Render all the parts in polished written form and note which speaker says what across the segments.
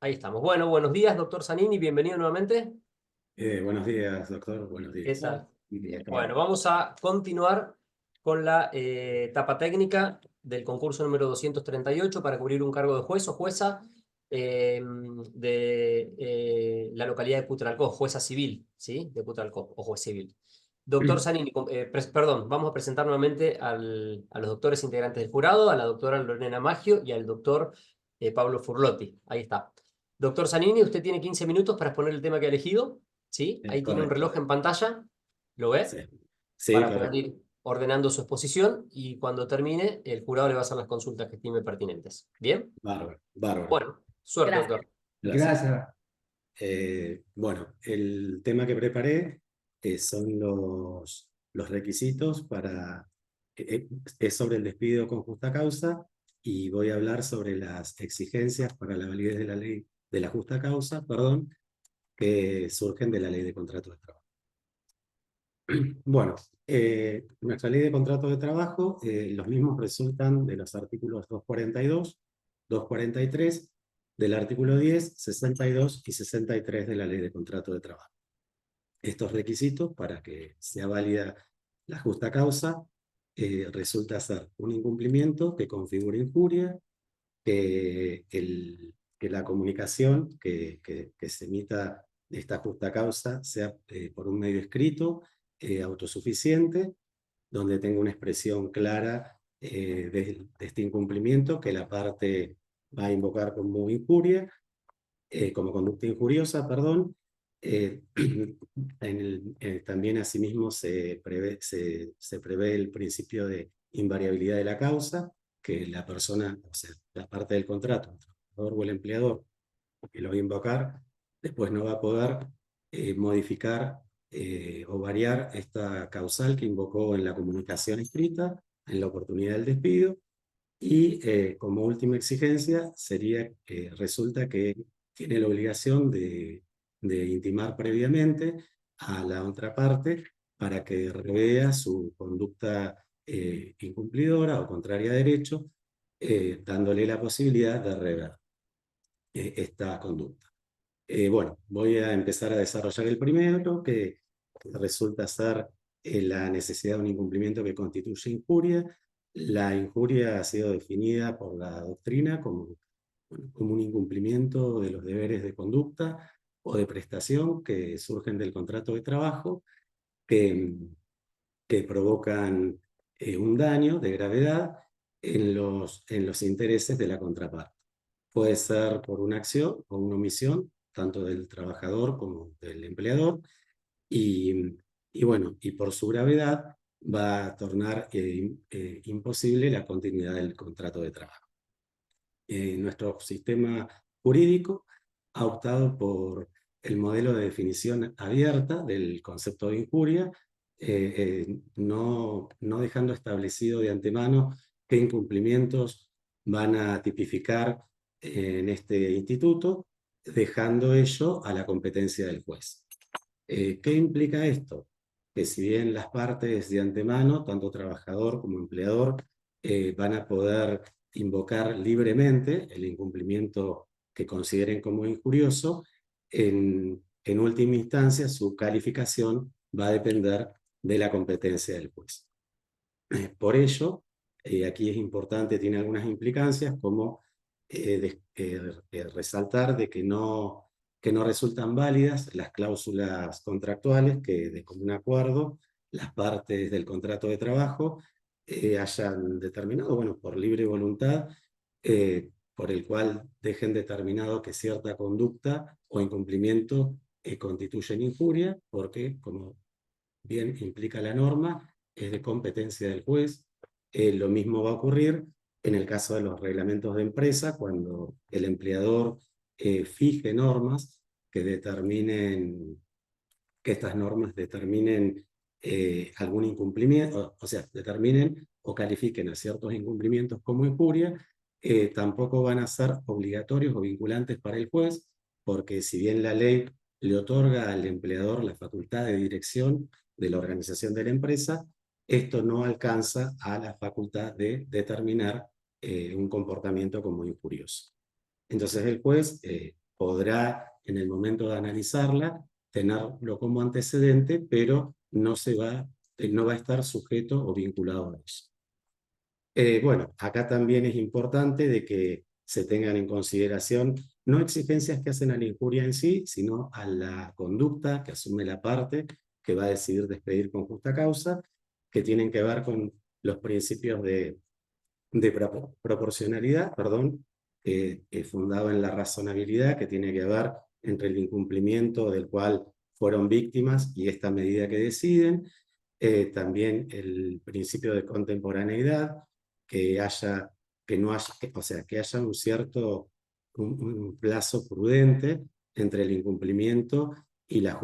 Speaker 1: Ahí estamos. Bueno, buenos días, doctor Zanini, bienvenido nuevamente.
Speaker 2: Buenos días, doctor. Buenos
Speaker 1: ¿Qué
Speaker 2: días.
Speaker 1: tal?
Speaker 2: Bien, acá.
Speaker 1: Bueno, vamos a continuar con la etapa técnica del concurso número 238 para cubrir un cargo de juez o jueza de la localidad de Putralcó, jueza civil, ¿sí? De Putralcó, o juez civil. Doctor Zanini, perdón, vamos a presentar nuevamente a los doctores integrantes del jurado, a la doctora Lorena Maggio y al doctor Pablo Furlotti. Ahí está. Doctor Zanini, usted tiene 15 minutos para exponer el tema que ha elegido, ¿sí? Ahí tiene un
Speaker 2: Correcto.
Speaker 1: reloj en pantalla, ¿lo ve?
Speaker 2: Sí, sí,
Speaker 1: Para poder
Speaker 2: correcto.
Speaker 1: ir ordenando su exposición y cuando termine, el jurado le va a hacer las consultas que estime pertinentes. ¿Bien?
Speaker 2: Bárbaro, bárbaro.
Speaker 1: Bueno, suerte,
Speaker 3: Gracias.
Speaker 1: doctor.
Speaker 2: Gracias.
Speaker 3: Gracias.
Speaker 2: Bueno, el tema que preparé son los requisitos para... es sobre el despido con justa causa y voy a hablar sobre las exigencias para la validez de la ley de la justa causa, perdón, que surgen de la ley de contrato de trabajo. Bueno, nuestra ley de contrato de trabajo, los mismos resultan de los artículos 242, 243, del artículo 10, 62 y 63 de la ley de contrato de trabajo. Estos requisitos para que sea válida la justa causa resulta ser un incumplimiento que configure injuria, que la comunicación que se emita de esta justa causa sea por un medio escrito, autosuficiente, donde tenga una expresión clara de este incumplimiento que la parte va a invocar como injuria, como conducta injuriosa, perdón. También asimismo se prevé el principio de invariabilidad de la causa, que la persona, o sea, la parte del contrato, el trabajador o el empleador, que lo va a invocar, después no va a poder modificar o variar esta causal que invocó en la comunicación escrita, en la oportunidad del despido, y como última exigencia sería que resulta que tiene la obligación de intimar previamente a la otra parte para que revea su conducta incumplidora o contraria a derecho, dándole la posibilidad de rever esta conducta. Bueno, voy a empezar a desarrollar el primero, que resulta ser la necesidad de un incumplimiento que constituye injuria. La injuria ha sido definida por la doctrina como un incumplimiento de los deberes de conducta o de prestación que surgen del contrato de trabajo, que, que provocan un daño de gravedad en los intereses de la contraparte. Puede ser por una acción o una omisión, tanto del trabajador como del empleador, y, y bueno, y por su gravedad va a tornar imposible la continuidad del contrato de trabajo. Nuestro sistema jurídico ha optado por el modelo de definición abierta del concepto de injuria, no dejando establecido de antemano qué incumplimientos van a tipificar en este instituto, dejando ello a la competencia del juez. ¿Qué implica esto? Que si bien las partes de antemano, tanto trabajador como empleador, van a poder invocar libremente el incumplimiento que consideren como injurioso, en última instancia su calificación va a depender de la competencia del juez. Por ello, aquí es importante, tiene algunas implicancias, como resaltar de que no resultan válidas las cláusulas contractuales que de común acuerdo las partes del contrato de trabajo hayan determinado, bueno, por libre voluntad, por el cual dejen determinado que cierta conducta o incumplimiento constituyen injuria, porque, como bien implica la norma, es de competencia del juez. Lo mismo va a ocurrir en el caso de los reglamentos de empresa, cuando el empleador fije normas que determinen, que estas normas determinen algún incumplimiento, o sea, determinen o califiquen a ciertos incumplimientos como injuria, tampoco van a ser obligatorios o vinculantes para el juez, porque si bien la ley le otorga al empleador la facultad de dirección de la organización de la empresa, esto no alcanza a la facultad de determinar un comportamiento como injurioso. Entonces el juez podrá, en el momento de analizarla, tenerlo como antecedente, pero no va a estar sujeto o vinculado a eso. Bueno, acá también es importante de que se tengan en consideración no exigencias que hacen a la injuria en sí, sino a la conducta que asume la parte que va a decidir despedir con justa causa, que tienen que ver con los principios de proporcionalidad, perdón, fundado en la razonabilidad, que tiene que ver entre el incumplimiento del cual fueron víctimas y esta medida que deciden. También el principio de contemporaneidad, que no haya, o sea, que haya un cierto un plazo prudente entre el incumplimiento y la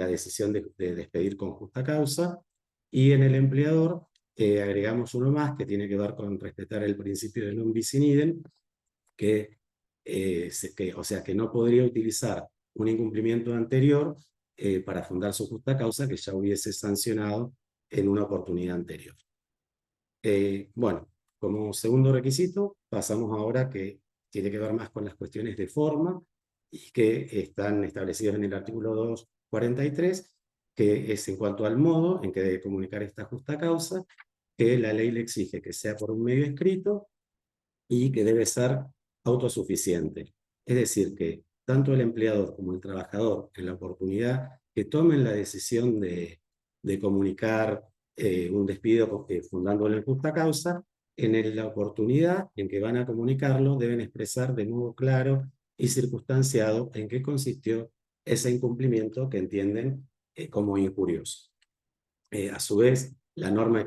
Speaker 2: decisión de despedir con justa causa. Y en el empleador agregamos uno más que tiene que ver con respetar el principio de non bis in idem, o sea, que no podría utilizar un incumplimiento anterior para fundar su justa causa que ya hubiese sancionado en una oportunidad anterior. Bueno, como segundo requisito, pasamos ahora que tiene que ver más con las cuestiones de forma y que están establecidas en el artículo 243, que es en cuanto al modo en que debe comunicar esta justa causa, que la ley le exige que sea por un medio escrito y que debe ser autosuficiente. Es decir, que tanto el empleador como el trabajador, en la oportunidad que tomen la decisión de comunicar un despido fundándolo en justa causa, en la oportunidad en que van a comunicarlo deben expresar de modo claro y circunstanciado en qué consistió ese incumplimiento que entienden como injurioso. A su vez, la norma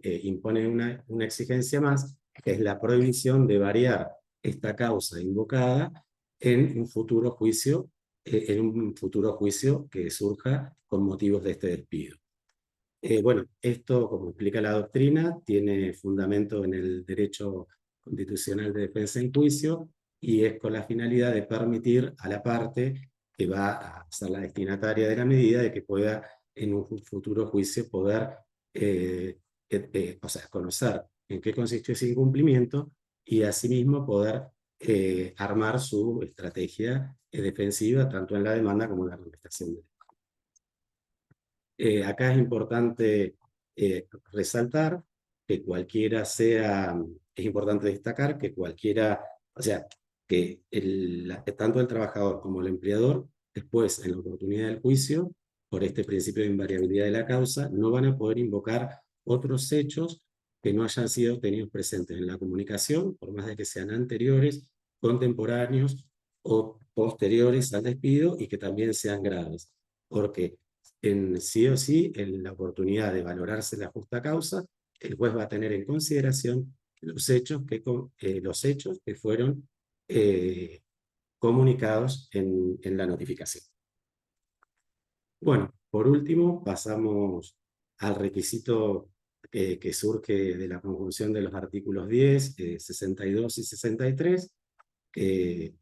Speaker 2: impone una exigencia más, que es la prohibición de variar esta causa invocada en un futuro juicio que surja con motivos de este despido. Bueno, esto, como explica la doctrina, tiene fundamento en el derecho constitucional de defensa en juicio y es con la finalidad de permitir a la parte que va a ser la destinataria de la medida de que pueda en un futuro juicio poder o sea, conocer en qué consistió ese incumplimiento y asimismo poder armar su estrategia defensiva tanto en la demanda como en la contestación de acá es importante resaltar que es importante destacar que cualquiera, o sea, que tanto el trabajador como el empleador, después en la oportunidad del juicio, por este principio de invariabilidad de la causa, no van a poder invocar otros hechos que no hayan sido tenidos presentes en la comunicación, por más de que sean anteriores, contemporáneos o posteriores al despido y que también sean graves. Porque sí o sí, en la oportunidad de valorarse la justa causa, el juez va a tener en consideración los hechos que fueron comunicados en la notificación. Bueno, por último, pasamos al requisito que surge de la conjunción de los artículos 10, 62 y 63,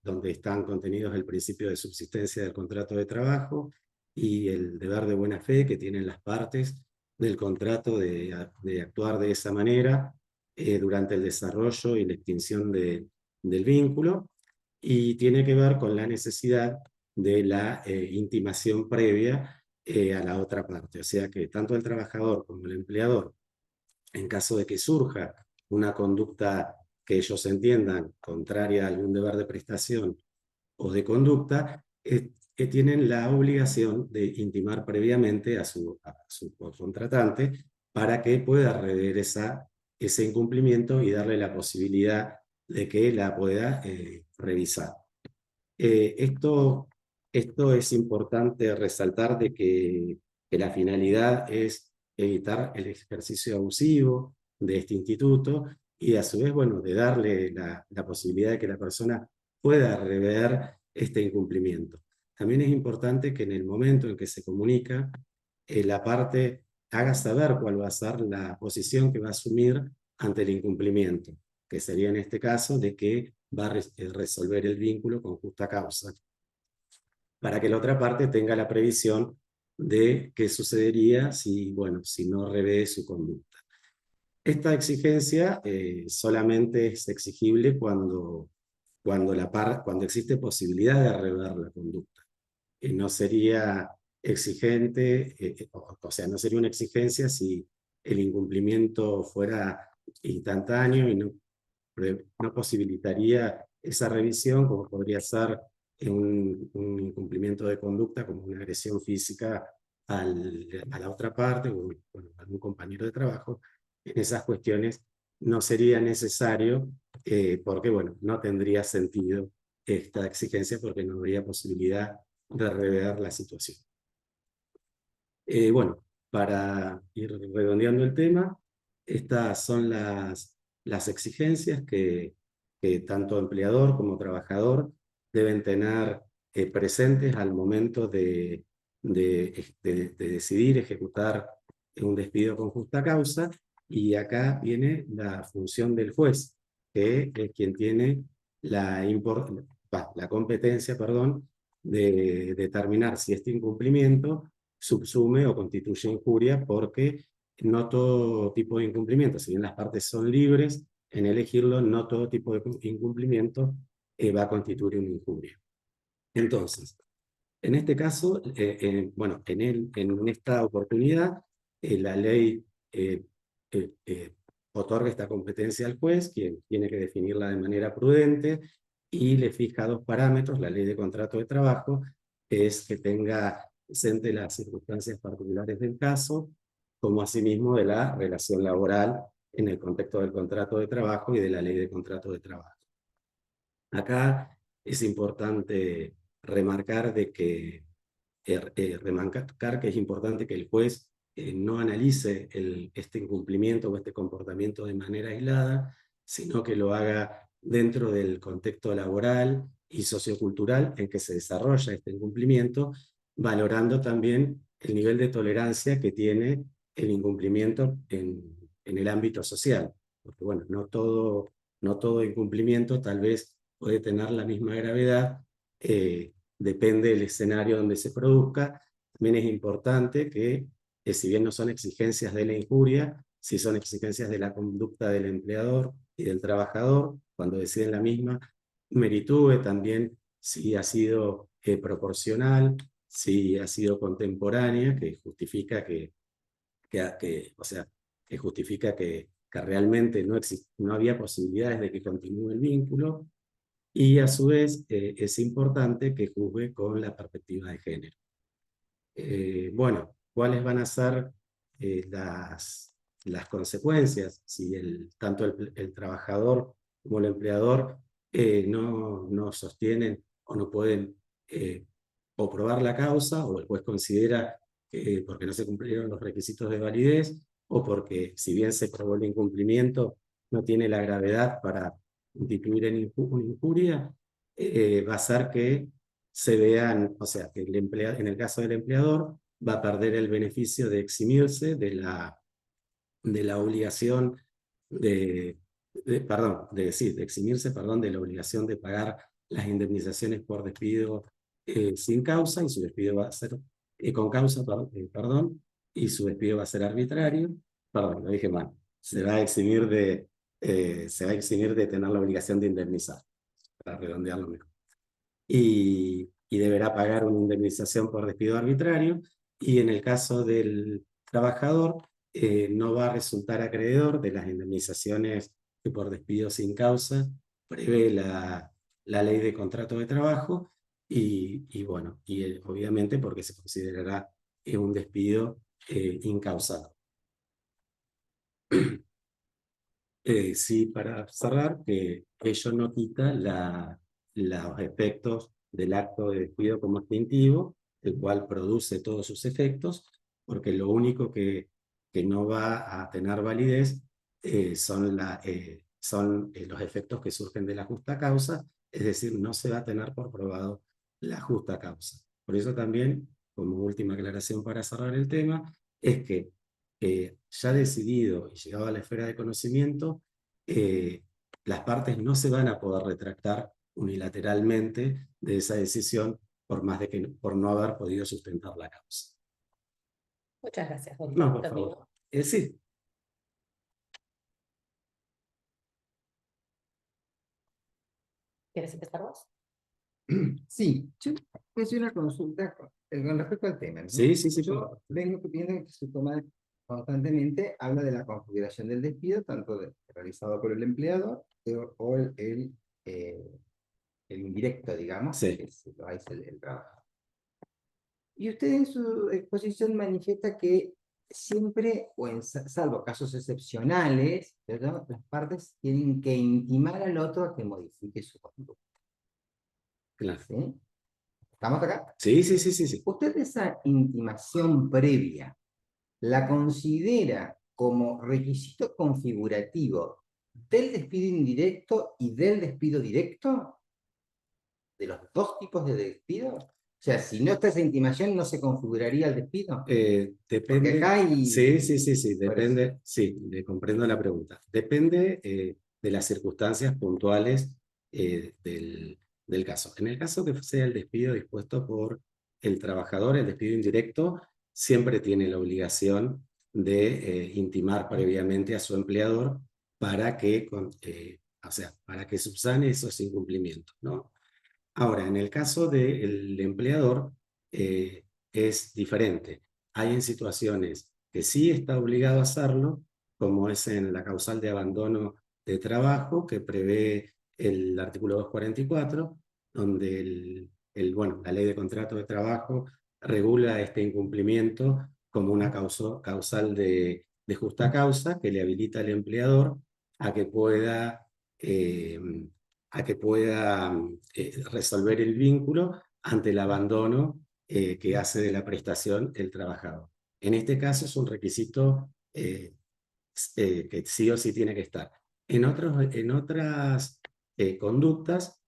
Speaker 2: donde están contenidos el principio de subsistencia del contrato de trabajo y el deber de buena fe que tienen las partes del contrato de actuar de esa manera durante el desarrollo y la extinción del vínculo, y tiene que ver con la necesidad de la intimación previa a la otra parte. O sea que tanto el trabajador como el empleador, en caso de que surja una conducta que ellos entiendan contraria a algún deber de prestación o de conducta, que tienen la obligación de intimar previamente a su contratante para que pueda rever ese incumplimiento y darle la posibilidad de que la pueda revisar. Esto es importante resaltar de que la finalidad es evitar el ejercicio abusivo de este instituto y a su vez, bueno, de darle la posibilidad de que la persona pueda rever este incumplimiento. También es importante que en el momento en que se comunica, la parte haga saber cuál va a ser la posición que va a asumir ante el incumplimiento, que sería en este caso de que va a resolver el vínculo con justa causa, para que la otra parte tenga la previsión de qué sucedería si, bueno, si no revé su conducta. Esta exigencia solamente es exigible cuando cuando existe posibilidad de rever la conducta. No sería exigente, o sea, no sería una exigencia si el incumplimiento fuera instantáneo y no posibilitaría esa revisión, como podría ser un incumplimiento de conducta, como una agresión física a la otra parte o bueno, a algún compañero de trabajo. En esas cuestiones no sería necesario, porque bueno, no tendría sentido esta exigencia porque no habría posibilidad de rever la situación. Bueno, para ir redondeando el tema, estas son las exigencias que tanto empleador como trabajador deben tener presentes al momento de decidir ejecutar un despido con justa causa. Y acá viene la función del juez, que es quien tiene la competencia, perdón, de determinar si este incumplimiento subsume o constituye injuria, porque no todo tipo de incumplimiento, si bien las partes son libres en elegirlo, no todo tipo de incumplimiento va a constituir una injuria. Entonces, en este caso, bueno, en esta oportunidad, la ley eh, eh, eh, otorga esta competencia al juez, quien tiene que definirla de manera prudente, y le fija dos parámetros. La ley de contrato de trabajo es que tenga presente las circunstancias particulares del caso, como asimismo de la relación laboral en el contexto del contrato de trabajo y de la ley de contrato de trabajo. Acá es importante remarcar remarcar que es importante que el juez no analice este incumplimiento o este comportamiento de manera aislada, sino que lo haga dentro del contexto laboral y sociocultural en que se desarrolla este incumplimiento, valorando también el nivel de tolerancia que tiene el incumplimiento en el ámbito social. Porque bueno, no todo incumplimiento tal vez puede tener la misma gravedad, depende del escenario donde se produzca. También es importante que, si bien no son exigencias de la injuria, sí son exigencias de la conducta del empleador y del trabajador, cuando deciden la misma, meritúe también si ha sido proporcional, si ha sido contemporánea, que justifica o sea, que justifica que realmente no había posibilidades de que continúe el vínculo, y a su vez es importante que juzgue con la perspectiva de género. Bueno, ¿cuáles van a ser las consecuencias si tanto el trabajador como el empleador no sostienen o no pueden o probar la causa, o el juez considera que porque no se cumplieron los requisitos de validez, o porque si bien se probó el incumplimiento, no tiene la gravedad para constituir en una injuria, va a ser que se vean, o sea, que en el caso del empleador va a perder el beneficio de eximirse de la obligación de eximirse, perdón, de la obligación de pagar las indemnizaciones por despido sin causa, y su despido va a ser con causa, perdón, y su despido va a ser arbitrario. Perdón, lo dije mal. Se va a eximir de tener la obligación de indemnizar, para redondearlo mejor. Y deberá pagar una indemnización por despido arbitrario, y en el caso del trabajador no va a resultar acreedor de las indemnizaciones que por despido sin causa prevé la ley de contrato de trabajo, y bueno, obviamente porque se considerará un despido incausado. Sí, para cerrar, ello no quita los efectos del acto de despido como extintivo, el cual produce todos sus efectos, porque lo único que no va a tener validez son los efectos que surgen de la justa causa, es decir, no se va a tener por probado la justa causa. Por eso también, como última aclaración para cerrar el tema, es que ya decidido y llegado a la esfera de conocimiento, las partes no se van a poder retractar unilateralmente de esa decisión por no haber podido sustentar la causa.
Speaker 3: Muchas gracias, doctor.
Speaker 2: No, por favor. Sí.
Speaker 3: ¿Quieres empezar vos?
Speaker 4: Sí, yo voy a hacer una consulta con respecto al tema, ¿no?
Speaker 2: Sí, sí, sí.
Speaker 4: Yo vengo viendo que su toma constantemente habla de la configuración del despido, tanto realizado por el empleador o el indirecto, digamos,
Speaker 2: Sí.
Speaker 4: que lo hace el trabajo. Y usted en su exposición manifiesta que siempre, o en salvo casos excepcionales, ¿verdad? Las partes tienen que intimar al otro a que modifique su conducta.
Speaker 2: Claro.
Speaker 4: ¿Sí? ¿Estamos acá?
Speaker 2: Sí, sí, sí, sí, sí.
Speaker 4: ¿Usted esa intimación previa la considera como requisito configurativo del despido indirecto y del despido directo? ¿De los dos tipos de despido? O sea, si no está esa intimación, ¿no se configuraría el despido? Porque
Speaker 2: Depende.
Speaker 4: acá hay...
Speaker 2: Sí, sí, sí, sí,
Speaker 4: Por
Speaker 2: depende. Sí, le comprendo la pregunta. Depende de las circunstancias puntuales del caso. En el caso que sea el despido dispuesto por el trabajador, el despido indirecto, siempre tiene la obligación de intimar previamente a su empleador para que, o sea, para que subsane esos incumplimientos, ¿no? Ahora, en el caso del empleador, es diferente. Hay en situaciones que sí está obligado a hacerlo, como es en la causal de abandono de trabajo que prevé el artículo 244, donde bueno, la ley de contrato de trabajo regula este incumplimiento como una causal de justa causa que le habilita al empleador a que pueda eh, resolver el vínculo ante el abandono que hace de la prestación el trabajador. En este caso es un requisito que sí o sí tiene que estar. En otras conductas,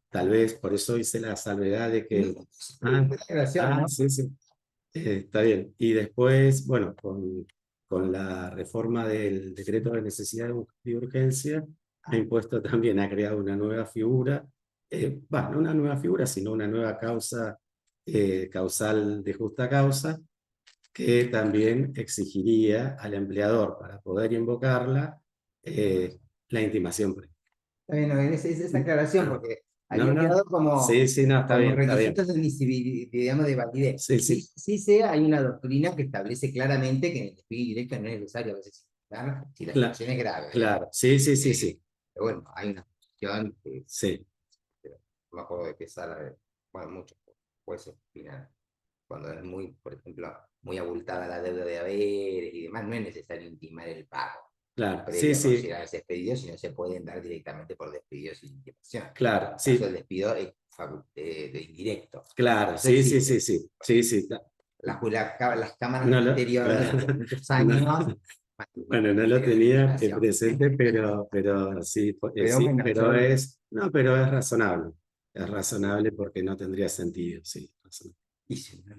Speaker 2: tal vez por eso hice la salvedad de que...
Speaker 4: ¿no?
Speaker 2: Sí, sí. Está bien. Y después, bueno, con la reforma del decreto de necesidad de urgencia, ha impuesto también, ha creado una nueva figura, no una nueva figura, sino una nueva causa, causal de justa causa, que también exigiría al empleador, para poder invocarla, la intimación previa.
Speaker 4: Bueno, es esa aclaración, porque
Speaker 2: No,
Speaker 4: había
Speaker 2: no.
Speaker 4: quedado como,
Speaker 2: Sí, sí, no, está
Speaker 4: como
Speaker 2: bien, está bien.
Speaker 4: requisitos de digamos, de validez.
Speaker 2: Sí, sí.
Speaker 4: Sí sé, hay una doctrina que establece claramente que en el despido directo no es necesario a veces citar si la situación es grave.
Speaker 2: Claro, sí, sí, sí, sí.
Speaker 4: Pero bueno, hay una cuestión que
Speaker 2: Sí,
Speaker 4: no me acuerdo de qué sala, bueno, muchos jueces opinan, cuando es muy, por ejemplo, muy abultada la deuda de haberes y demás, no es necesario intimar el pago
Speaker 2: claro, sí,
Speaker 4: previo a
Speaker 2: sí,
Speaker 4: considerarse despedido, sino se pueden dar directamente por despido sin intimación.
Speaker 2: claro,
Speaker 4: En el caso
Speaker 2: sí,
Speaker 4: del despido de indirecto.
Speaker 2: claro,
Speaker 4: Eso
Speaker 2: sí, sí,
Speaker 4: existe.
Speaker 2: sí, sí, sí, sí.
Speaker 4: Las cámaras
Speaker 2: No lo,
Speaker 4: anteriores
Speaker 2: claro,
Speaker 4: hace muchos años.
Speaker 2: no, bueno, no lo
Speaker 4: de
Speaker 2: tenía
Speaker 4: intimación.
Speaker 2: presente, pero sí,
Speaker 4: Pero
Speaker 2: sí,
Speaker 4: bueno,
Speaker 2: pero es, no, pero es razonable porque no tendría sentido, sí, razonable.
Speaker 4: y sí, no,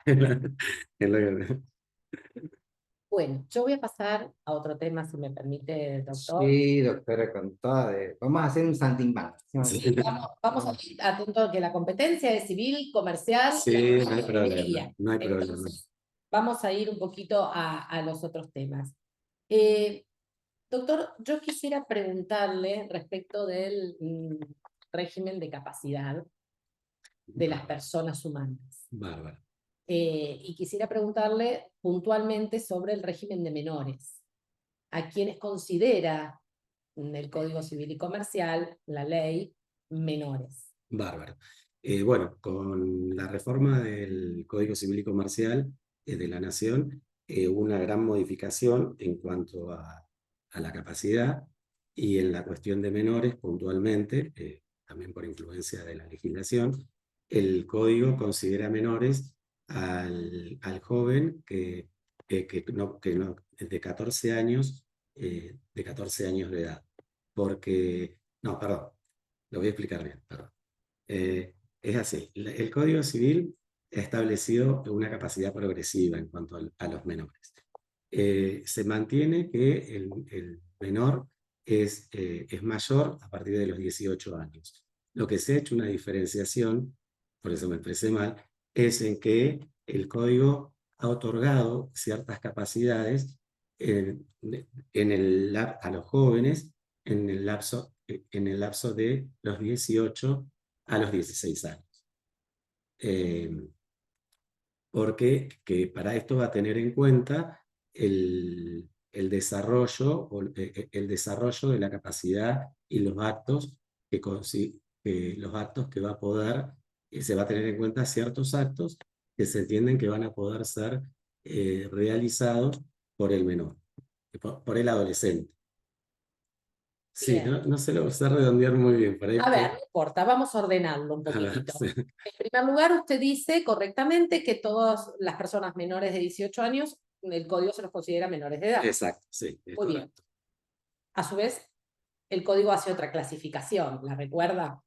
Speaker 2: Es lo que-
Speaker 3: Bueno, yo voy a pasar a otro tema, si me permite, doctor.
Speaker 4: sí, doctora, con toda vamos a hacer un saltimbanco.
Speaker 2: Sí.
Speaker 3: Vamos a ir atento a que la competencia es civil, comercial.
Speaker 2: Sí, no hay
Speaker 3: y
Speaker 2: problema,
Speaker 3: minería.
Speaker 2: no hay problema.
Speaker 3: Entonces, vamos a ir un poquito a los otros temas. Doctor, yo quisiera preguntarle respecto del régimen de capacidad de las personas humanas.
Speaker 2: Bárbaro.
Speaker 3: Y quisiera preguntarle puntualmente sobre el régimen de menores. ¿A quienes considera el Código Civil y Comercial, la ley, menores?
Speaker 2: Bárbaro. Bueno, con la reforma del Código Civil y Comercial de la Nación, hubo una gran modificación en cuanto a la capacidad y en la cuestión de menores puntualmente, también por influencia de la legislación, el Código considera menores al joven que de 14 años, de 14 años de edad. Porque, no, perdón, lo voy a explicar bien, perdón. Es así, el Código Civil ha establecido una capacidad progresiva en cuanto a los menores. Se mantiene que el menor es mayor a partir de los 18 años. Lo que se ha hecho una diferenciación, por eso me expresé mal, es en que el Código ha otorgado ciertas capacidades a los jóvenes en el lapso en el lapso de los 18 a los 16 años. Porque que para esto va a tener en cuenta el desarrollo, el desarrollo de la capacidad y los actos los actos que va a poder, se va a tener en cuenta ciertos actos que se entienden que van a poder ser realizados por el menor, por el adolescente. Sí,
Speaker 3: Bien.
Speaker 2: no se lo sé redondear muy bien. Por ahí
Speaker 3: A ver, no importa, vamos a ordenarlo un
Speaker 2: a ver,
Speaker 3: poquitito.
Speaker 2: sí.
Speaker 3: En primer lugar, usted dice correctamente que todas las personas menores de 18 años, el código se los considera menores de edad.
Speaker 2: Exacto, sí, es
Speaker 3: Muy bien.
Speaker 2: correcto.
Speaker 3: A su vez, el código hace otra clasificación, ¿la recuerda?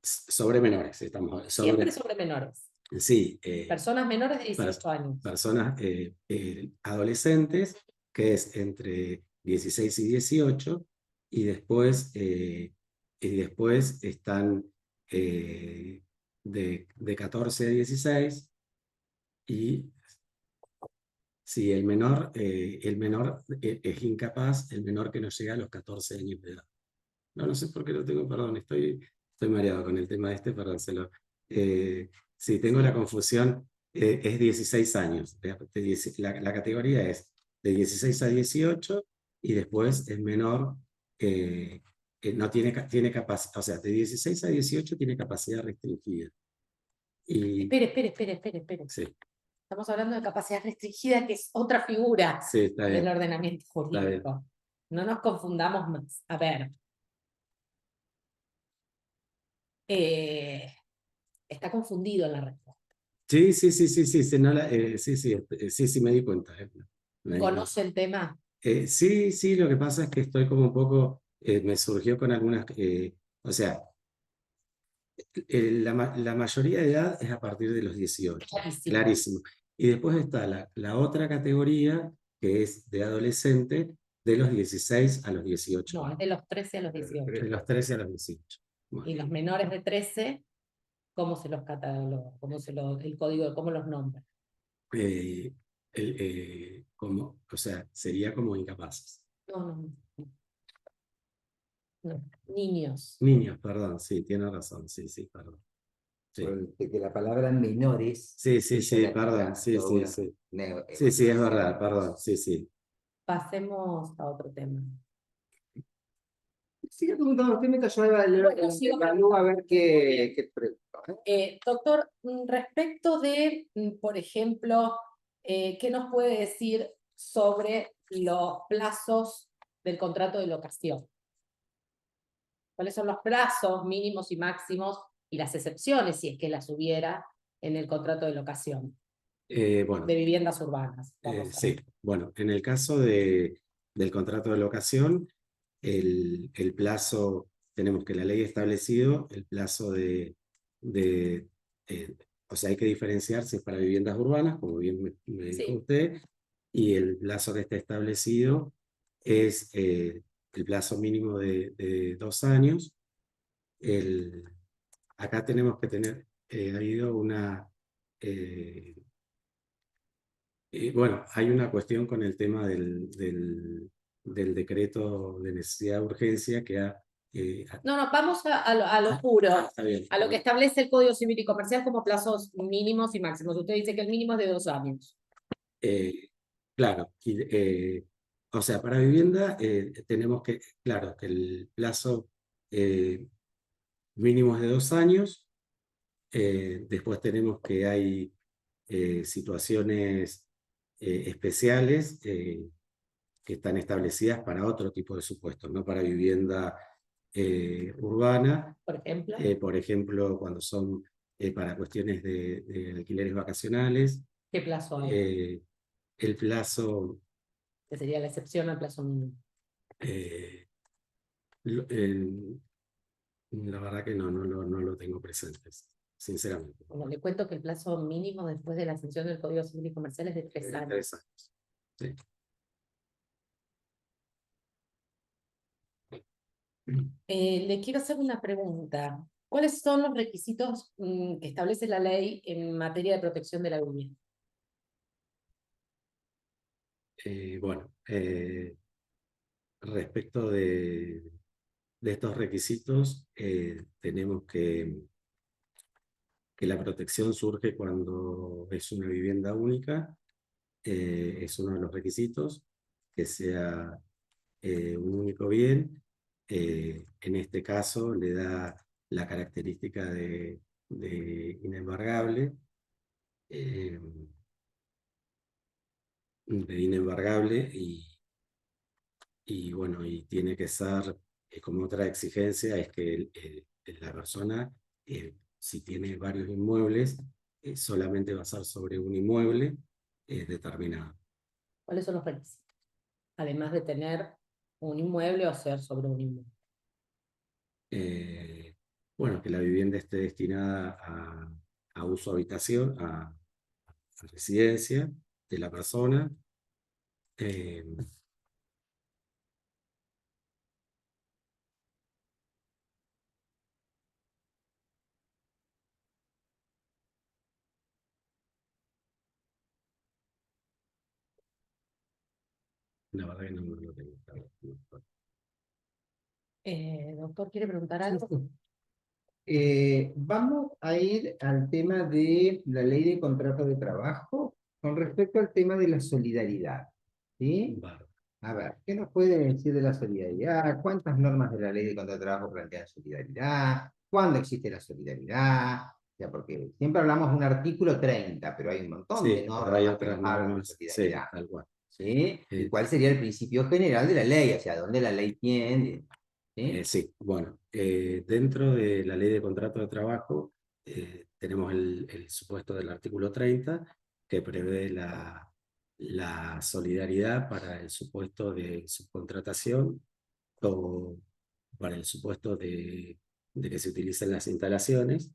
Speaker 2: Sobre menores, estamos hablando.
Speaker 3: Siempre sobre menores.
Speaker 2: Sí,
Speaker 3: Personas menores de 18 años.
Speaker 2: personas adolescentes, que es entre 16 y 18, y después están de 14 a 16, y si el menor es incapaz, el menor que no llega a los 14 años de edad. No sé por qué lo tengo, perdón, estoy mareado con el tema este, perdón, sí, tengo la confusión, es 16 años, la categoría es de 16 a 18, y después el menor no tiene capacidad, o sea, de 16 a 18 tiene capacidad restringida. Y,
Speaker 3: Espere.
Speaker 2: sí,
Speaker 3: Estamos hablando de capacidad restringida, que es otra figura
Speaker 2: sí, está
Speaker 3: del
Speaker 2: bien.
Speaker 3: ordenamiento jurídico. No nos confundamos más. A ver. Está confundido en la respuesta.
Speaker 2: Sí, sí, me di cuenta. Me di cuenta.
Speaker 3: ¿Conoce el tema?
Speaker 2: Sí, lo que pasa es que estoy como un poco, me surgió con algunas, o sea, la mayoría de edad es a partir de los 18,
Speaker 3: Clarísimo.
Speaker 2: clarísimo. Y después está la otra categoría, que es de adolescente, de los 16 a los 18.
Speaker 3: No, es de los 13 a los 18.
Speaker 2: De los 13 a los 18. Bueno,
Speaker 3: Y los menores de 13, ¿cómo se los cataloga? El código, ¿cómo los nombra?
Speaker 2: eh, o sea, sería como incapaces.
Speaker 3: No. Niños.
Speaker 2: Niños, perdón, sí, tiene razón, sí, perdón. Sí.
Speaker 4: Que la palabra menores.
Speaker 2: Sí,
Speaker 4: ya
Speaker 2: perdón, sí,
Speaker 4: toda una
Speaker 2: sí, es verdad, perdón, sí.
Speaker 3: Pasemos a otro tema.
Speaker 4: Sigue preguntando usted mientras yo
Speaker 3: Bueno, sigo
Speaker 4: evalúo a ver qué pregunto.
Speaker 3: Doctor, respecto de, por ejemplo, ¿qué nos puede decir sobre los plazos del contrato de locación? ¿Cuáles son los plazos mínimos y máximos y las excepciones, si es que las hubiera, en el contrato de locación
Speaker 2: Bueno,
Speaker 3: de viviendas urbanas?
Speaker 2: sí, bueno, en el caso del contrato de locación, el plazo, tenemos que la ley ha establecido el plazo de o sea, hay que diferenciar si es para viviendas urbanas, como bien me dijo
Speaker 3: Sí.
Speaker 2: usted, y el plazo que está establecido es el plazo mínimo de 2 años. Acá tenemos que tener, ha habido una... bueno, hay una cuestión con el tema del decreto de necesidad de urgencia que ha...
Speaker 3: No, vamos a lo puro,
Speaker 2: está bien,
Speaker 3: a lo que establece el Código Civil y Comercial como plazos mínimos y máximos. Usted dice que el mínimo es de 2 años.
Speaker 2: claro, o sea, para vivienda tenemos que, claro, que el plazo mínimo es de 2 años. Después tenemos que hay situaciones especiales que están establecidas para otro tipo de supuestos, no para vivienda urbana.
Speaker 3: Por ejemplo,
Speaker 2: Por ejemplo, cuando son para cuestiones de alquileres vacacionales.
Speaker 3: ¿qué plazo hay?
Speaker 2: El plazo,
Speaker 3: Que sería la excepción al plazo mínimo.
Speaker 2: lo- la verdad que no lo tengo presente, sinceramente.
Speaker 3: Bueno, le cuento que el plazo mínimo después de la exención del Código Civil y Comercial es de 3 años.
Speaker 2: 3 años. Sí.
Speaker 3: Le quiero hacer una pregunta. ¿Cuáles son los requisitos que establece la ley en materia de protección de la vivienda?
Speaker 2: Bueno, respecto de de estos requisitos tenemos que la protección surge cuando es una vivienda única, es uno de los requisitos, que sea un único bien. En este caso le da la característica de inembargable, eh, y bueno, y tiene que ser, como otra exigencia, es que la persona, si tiene varios inmuebles, solamente va a ser sobre un inmueble determinado.
Speaker 3: ¿Cuáles son los requisitos? Además de tener un inmueble o ser sobre un inmueble.
Speaker 2: Bueno, que la vivienda esté destinada a uso habitación, a residencia de la persona. eh, la verdad que no lo tengo claro.
Speaker 3: Doctor, ¿quiere preguntar algo?
Speaker 4: Vamos a ir al tema de la ley de contrato de trabajo con respecto al tema de la solidaridad. ¿Sí?
Speaker 2: Bárbaro.
Speaker 4: A ver, ¿qué nos puede decir de la solidaridad? ¿Cuántas normas de la ley de contrato de trabajo plantean solidaridad? ¿Cuándo existe la solidaridad? O sea, porque siempre hablamos de un artículo 30, pero hay un montón de
Speaker 2: Sí, pero hay
Speaker 4: normas que
Speaker 2: otras
Speaker 4: nos hablan de
Speaker 2: normas, sí,
Speaker 4: solidaridad.
Speaker 2: tal cual.
Speaker 4: ¿Sí? ¿Y
Speaker 2: Eh,
Speaker 4: cuál sería el principio general de la ley? O sea, ¿dónde la ley tiene? ¿Sí?
Speaker 2: Sí, bueno, dentro de la ley de contrato de trabajo tenemos el supuesto del artículo 30 que prevé la solidaridad para el supuesto de subcontratación o para el supuesto de que se utilicen las instalaciones.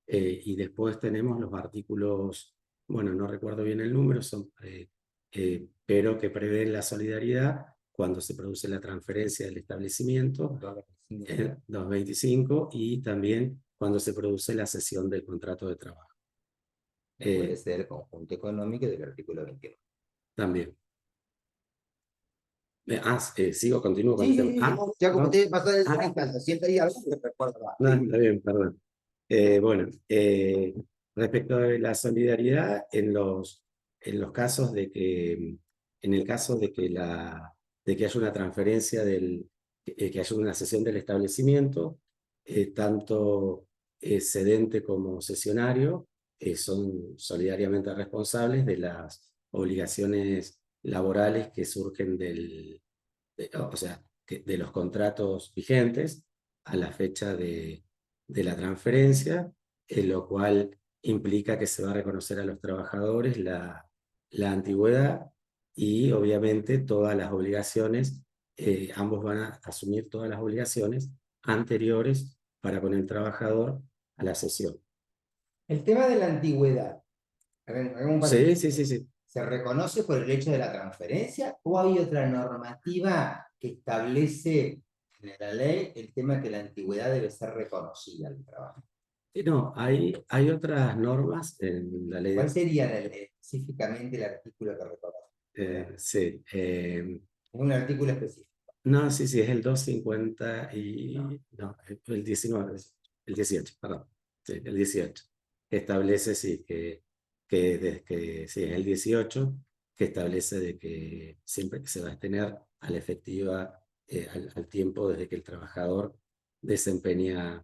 Speaker 2: Y después tenemos los artículos, bueno, no recuerdo bien el número, pero que prevén la solidaridad cuando se produce la transferencia del establecimiento, 225, y también cuando se produce la cesión del contrato de trabajo.
Speaker 4: Puede ser el conjunto económico del artículo 21.
Speaker 2: También. Continúo con
Speaker 4: Sí,
Speaker 2: el tema.
Speaker 4: sí, sí. Ya como
Speaker 2: No.
Speaker 4: usted pasó de
Speaker 2: Ah,
Speaker 4: instancia, siempre hay algo que recuerda.
Speaker 2: no, está bien, perdón. Bueno, respecto de la solidaridad, en los casos de que, en el caso de que haya una transferencia que haya una cesión del establecimiento, tanto cedente como cesionario son solidariamente responsables de las obligaciones laborales que surgen o sea, de los contratos vigentes a la fecha de la transferencia, lo cual implica que se va a reconocer a los trabajadores la antigüedad y obviamente todas las obligaciones, ambos van a asumir todas las obligaciones anteriores para con el trabajador a la cesión.
Speaker 4: El tema de la antigüedad.
Speaker 2: Sí, sí, sí, sí.
Speaker 4: ¿Se reconoce por el hecho de la transferencia o hay otra normativa que establece en la ley el tema que la antigüedad debe ser reconocida al trabajo?
Speaker 2: No, hay otras normas en la ley
Speaker 4: ¿Cuál
Speaker 2: de...
Speaker 4: sería específicamente el artículo que reconoce?
Speaker 2: Sí,
Speaker 4: Un artículo específico.
Speaker 2: no, sí, sí, es el 250 y... No, el 19, el 18, perdón. Sí, el 18. Que establece, sí, sí, es el 18, que establece de que siempre que se va a tener a la efectiva, al tiempo desde que el trabajador desempeña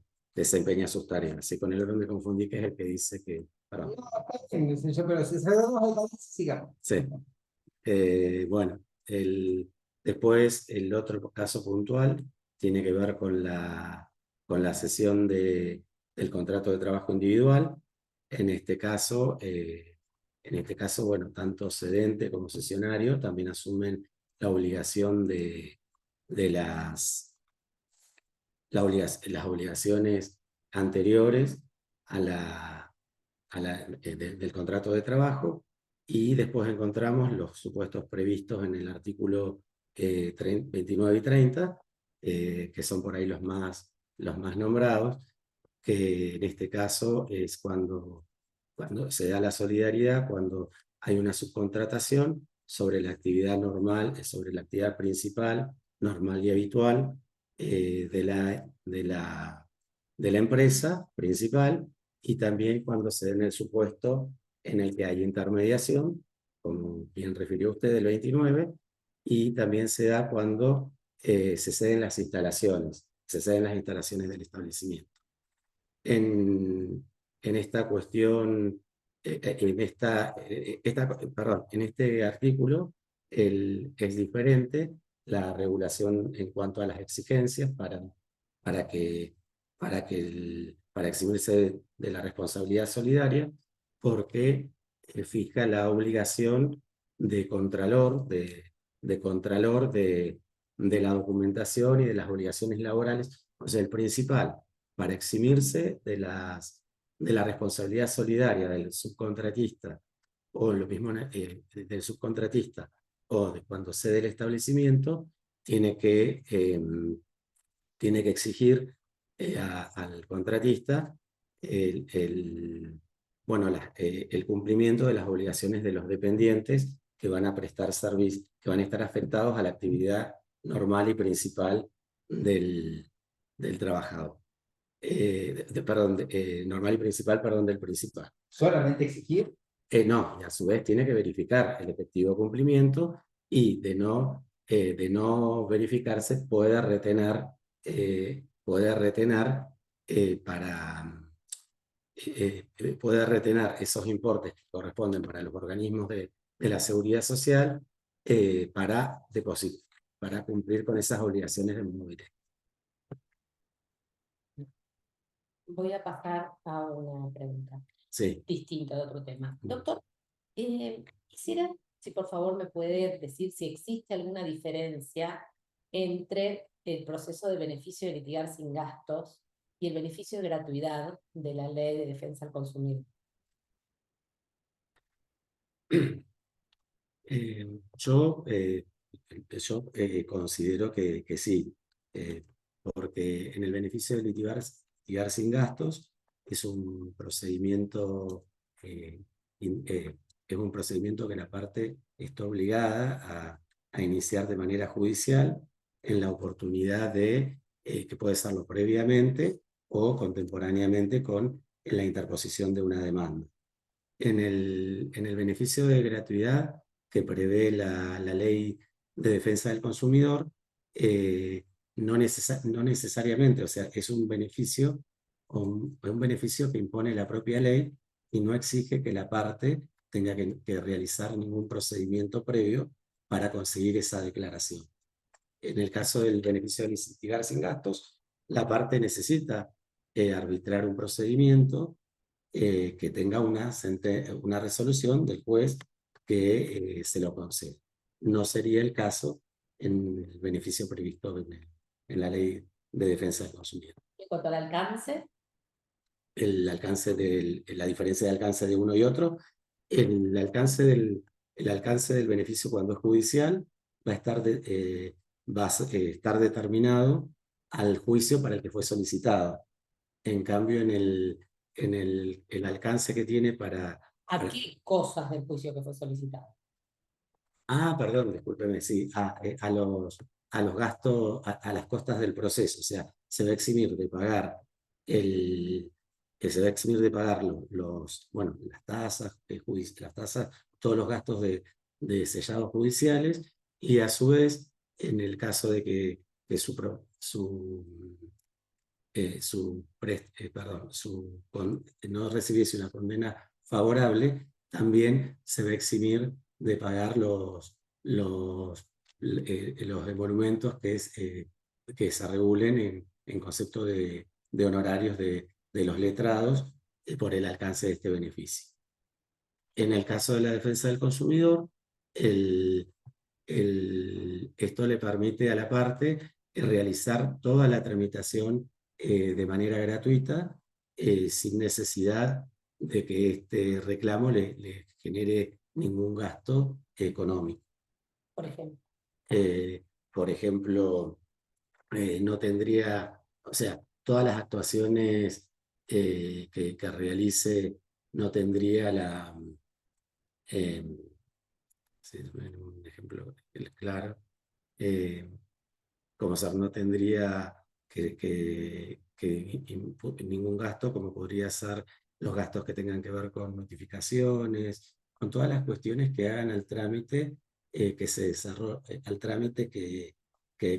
Speaker 2: sus tareas. Así con el orden me confundí, que es el que dice que... Perdón.
Speaker 4: No, está bien, pero si sabemos, sigamos.
Speaker 2: Sí. Bueno, después el otro caso puntual tiene que ver con la cesión del contrato de trabajo individual. En este caso, bueno, tanto cedente como cesionario también asumen la obligación de las obligaciones anteriores del contrato de trabajo, y después encontramos los supuestos previstos en el artículo 29 y 30, que son por ahí los más nombrados, que en este caso es cuando se da la solidaridad, cuando hay una subcontratación sobre la actividad normal, sobre la actividad principal, normal y habitual, de la empresa principal, y también cuando se den el supuesto en el que hay intermediación, como bien refirió usted, del 29, y también se da cuando se ceden las instalaciones, del establecimiento. En esta cuestión, perdón, en este artículo es diferente la regulación en cuanto a las exigencias para que, para eximirse de la responsabilidad solidaria, porque fija la obligación de contralor, de contralor de la documentación y de las obligaciones laborales. O sea, el principal, para eximirse de la responsabilidad solidaria del subcontratista, o lo mismo del subcontratista, o de cuando cede el establecimiento, tiene que exigir al contratista bueno, el cumplimiento de las obligaciones de los dependientes que van a prestar servicio, que van a estar afectados a la actividad normal y principal del trabajador. Perdón, normal y principal, perdón, del principal.
Speaker 4: Solamente exigir.
Speaker 2: No, y a su vez tiene que verificar el efectivo cumplimiento, y de no verificarse para puede retener esos importes que corresponden para los organismos de la seguridad social para cumplir con esas obligaciones de modo directo.
Speaker 3: Voy a pasar a una pregunta
Speaker 2: Sí.
Speaker 3: distinta de otro tema. Doctor, quisiera, si por favor me puede decir si existe alguna diferencia entre el proceso de beneficio de litigar sin gastos y el beneficio de gratuidad de la Ley de Defensa al Consumidor.
Speaker 2: Yo considero que sí, porque en el beneficio de litigar sin gastos es un procedimiento, es un procedimiento que la parte está obligada a iniciar de manera judicial en la oportunidad que puede serlo previamente o contemporáneamente con la interposición de una demanda. En el beneficio de gratuidad que prevé la Ley de Defensa del Consumidor, no necesariamente, o sea, es un beneficio que impone la propia ley y no exige que la parte tenga que realizar ningún procedimiento previo para conseguir esa declaración. En el caso del beneficio de litigar sin gastos, la parte necesita arbitrar un procedimiento que tenga una resolución del juez que se lo concede. No sería el caso en el beneficio previsto en la Ley de Defensa del Consumidor.
Speaker 3: En cuanto al alcance,
Speaker 2: La diferencia de alcance de uno y otro, el alcance del beneficio cuando es judicial va a estar determinado al juicio para el que fue solicitado. En cambio, el alcance que tiene
Speaker 3: ¿a qué cosas del juicio que fue solicitado?
Speaker 2: Perdón, discúlpeme, sí, a los gastos, a las costas del proceso. O sea, se va a eximir de pagar bueno, las tasas, todos los gastos de sellados judiciales, y a su vez, en el caso de que no recibiese una condena favorable, también se va a eximir de pagar los emolumentos que se regulen en concepto de honorarios de los letrados por el alcance de este beneficio. En el caso de la defensa del consumidor, esto le permite a la parte realizar toda la tramitación de manera gratuita, sin necesidad de que este reclamo le genere ningún gasto económico.
Speaker 3: Por ejemplo.
Speaker 2: Por ejemplo, no tendría, o sea, todas las actuaciones que realice no tendría sí, un ejemplo claro. Comosar no tendría ningún gasto, como podría ser los gastos que tengan que ver con notificaciones, con todas las cuestiones que hagan al trámite que se desarrolle, al trámite que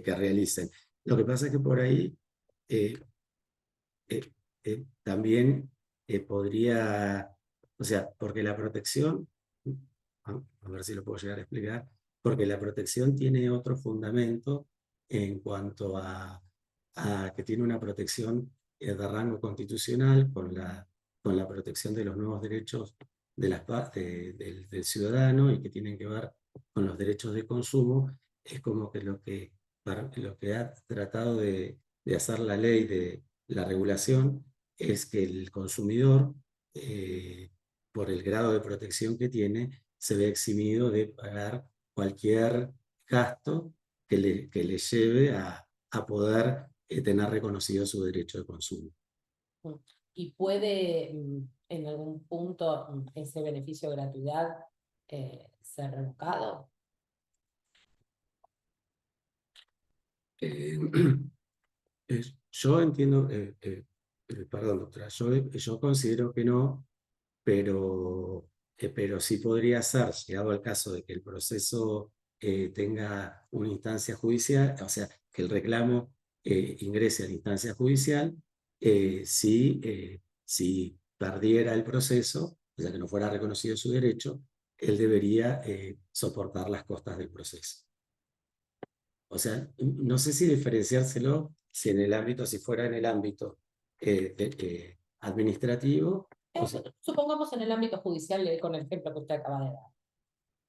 Speaker 2: realicen. Lo que pasa es que por ahí eh, también podría, o sea, porque la protección, a ver si lo puedo llegar a explicar, porque la protección tiene otro fundamento en cuanto a que tiene una protección de rango constitucional con la protección de los nuevos derechos del ciudadano y que tienen que ver con los derechos de consumo. Es como que lo que ha tratado de hacer la ley de la regulación es que el consumidor, por el grado de protección que tiene, se ve eximido de pagar cualquier gasto que le lleve a poder tener reconocido su derecho de consumo.
Speaker 3: Y puede en algún punto ese beneficio de gratuidad ser revocado.
Speaker 2: Eh, yo entiendo, perdón, doctora, yo considero que no, pero sí podría ser, llegado al caso de que el proceso tenga una instancia judicial, o sea, que el reclamo ingrese a la instancia judicial, si perdiera el proceso, o sea, que no fuera reconocido su derecho, él debería soportar las costas del proceso. O sea, no sé si diferenciárselo, si fuera en el ámbito administrativo. O sea,
Speaker 3: Supongamos en el ámbito judicial con el ejemplo que usted acaba de dar.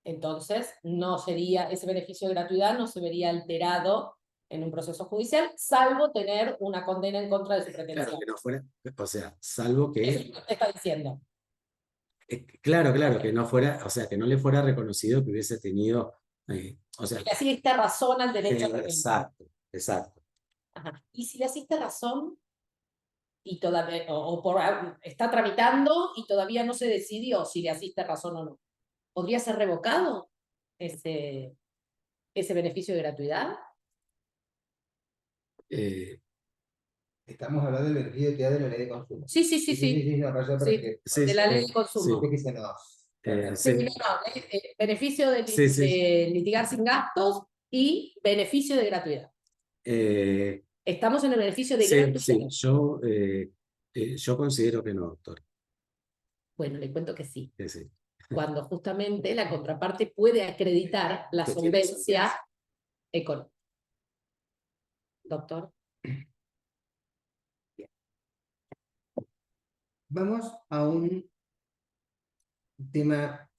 Speaker 3: Entonces, no sería, ese beneficio de gratuidad no se vería alterado en un proceso judicial, salvo tener una condena en contra de su pretensión.
Speaker 2: claro, que no fuera, o sea, salvo
Speaker 3: Eso es
Speaker 2: que,
Speaker 3: lo que usted está diciendo.
Speaker 2: claro, que no fuera, o sea, que no le fuera reconocido que hubiese tenido, o sea,
Speaker 3: Si le asiste razón al derecho a
Speaker 2: exacto, exacto.
Speaker 3: Ajá. Y si le asiste razón y todavía, está tramitando y todavía no se decidió si le asiste razón o no, ¿podría ser revocado ese beneficio de gratuidad?
Speaker 2: Eh,
Speaker 4: Estamos hablando del beneficio que da de la ley de consumo.
Speaker 3: Sí, sí, sí, sí.
Speaker 4: No, para allá, para
Speaker 3: Sí,
Speaker 4: que,
Speaker 3: de la ley de
Speaker 2: sí,
Speaker 3: consumo.
Speaker 4: que se nos...
Speaker 3: Sí,
Speaker 2: sí,
Speaker 3: no, beneficio
Speaker 2: sí, sí.
Speaker 3: de litigar sin gastos y beneficio de gratuidad.
Speaker 2: Eh,
Speaker 3: Estamos en el beneficio de
Speaker 2: sí,
Speaker 3: gratuidad.
Speaker 2: sí, yo considero que no, doctor.
Speaker 3: Bueno, le cuento que sí.
Speaker 2: Sí.
Speaker 3: Cuando justamente la contraparte puede acreditar la
Speaker 2: Que tiene
Speaker 3: solvencia económica. Doctor.
Speaker 4: Vamos a un tema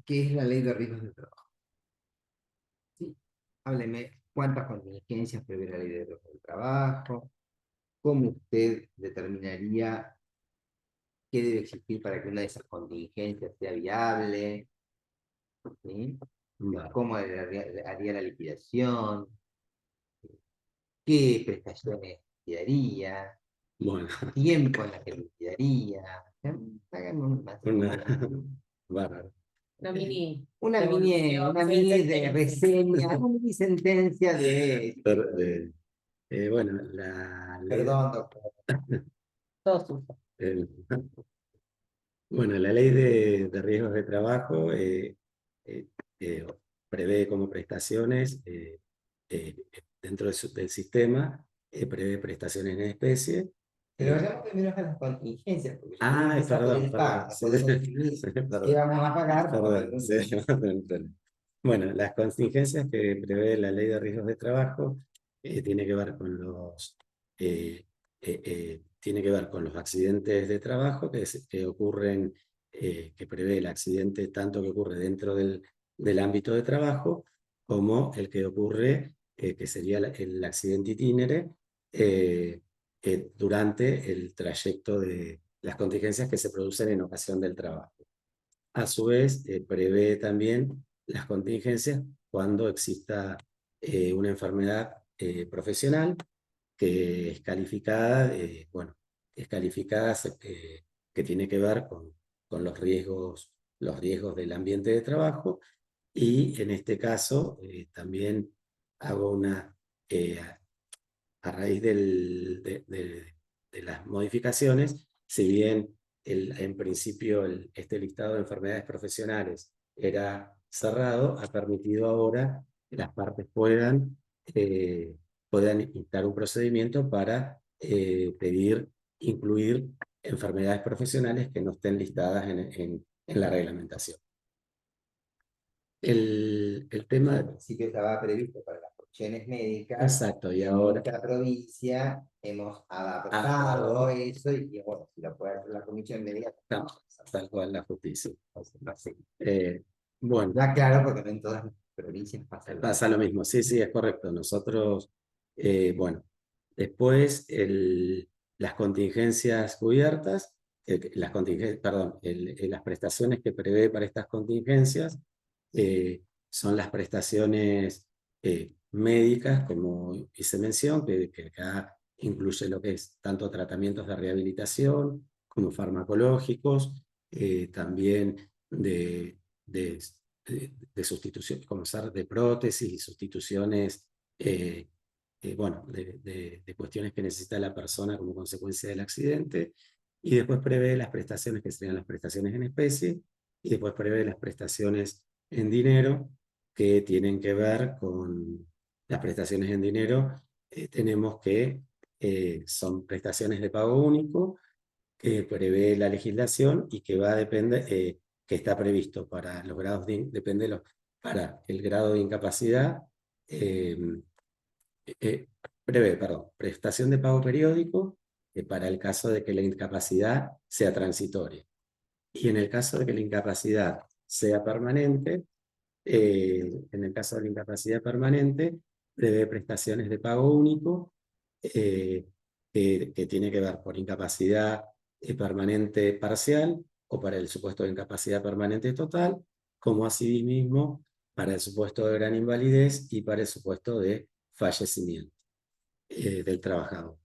Speaker 4: que es la ley de riesgos de trabajo. ¿Sí? Hábleme cuántas contingencias prevé la ley de riesgos del trabajo, cómo usted determinaría qué debe existir para que una de esas contingencias sea viable, ¿sí?
Speaker 2: Vale.
Speaker 4: Cómo haría la liquidación, qué prestaciones liquidaría,
Speaker 2: Bueno,
Speaker 4: tiempo en la que liquidaría. Háganme
Speaker 2: bárbaro.
Speaker 3: Una mini
Speaker 4: una
Speaker 3: devolución,
Speaker 4: mini de
Speaker 3: sentencia.
Speaker 4: reseña, una mini sentencia de...
Speaker 2: Bueno, la ley,
Speaker 4: Perdón, doctor.
Speaker 3: Todo suyo.
Speaker 2: el- bueno, la ley de riesgos de trabajo eh, eh, prevé como prestaciones eh, dentro del sistema, prevé prestaciones en especie.
Speaker 4: Pero vayamos primero a las contingencias, porque yo quiero empezar por
Speaker 2: Perdón,
Speaker 4: esa
Speaker 2: perdón.
Speaker 4: parte, por definir
Speaker 2: Perdón.
Speaker 4: qué vamos a pagar.
Speaker 2: Perdón, sí, perdón. Bueno, las contingencias que prevé la ley de riesgos de trabajo tiene que ver con tiene que ver con los accidentes de trabajo que ocurren, que prevé el accidente tanto que ocurre dentro del ámbito de trabajo como el que ocurre, que sería el accidente itinere, durante el trayecto de las contingencias que se producen en ocasión del trabajo. A su vez, prevé también las contingencias cuando exista una enfermedad profesional que es calificada, es calificada, que tiene que ver con los riesgos del ambiente de trabajo, y en este caso también hago a raíz de las modificaciones, si bien en principio este listado de enfermedades profesionales era cerrado, ha permitido ahora que las partes puedan instar un procedimiento para incluir enfermedades profesionales que no estén listadas en la reglamentación. El tema...
Speaker 4: Al principio estaba previsto para las profesiones médicas.
Speaker 2: Exacto, y
Speaker 4: En
Speaker 2: ahora...
Speaker 4: nuestra provincia hemos adaptado eso y bueno, si lo puede hacer la comisión médica,
Speaker 2: tal cual la justicia.
Speaker 4: así.
Speaker 2: Bueno,
Speaker 4: Ya claro, porque no en todas las provincias
Speaker 2: pasa lo mismo. Sí, sí, es correcto. Nosotros, bueno, después las contingencias cubiertas, las prestaciones que prevé para estas contingencias son las prestaciones médicas, como hice mención, que acá incluye lo que es tanto tratamientos de rehabilitación como farmacológicos, también de sustitución, como ser de prótesis y sustituciones, bueno, de cuestiones que necesita la persona como consecuencia del accidente, y después prevé las prestaciones que serían las prestaciones en especie, y después prevé las prestaciones en dinero, que tienen que ver con las prestaciones en dinero. Tenemos que son prestaciones de pago único, que prevé la legislación y que va a depender, que está previsto para los grados para el grado de incapacidad, prevé, perdón, prestación de pago periódico para el caso de que la incapacidad sea transitoria. Y en el caso de que la incapacidad sea permanente, en el caso de la incapacidad permanente, prevé prestaciones de pago único, que tiene que ver por incapacidad permanente parcial o para el supuesto de incapacidad permanente total, como asimismo para el supuesto de gran invalidez y para el supuesto de fallecimiento del trabajador.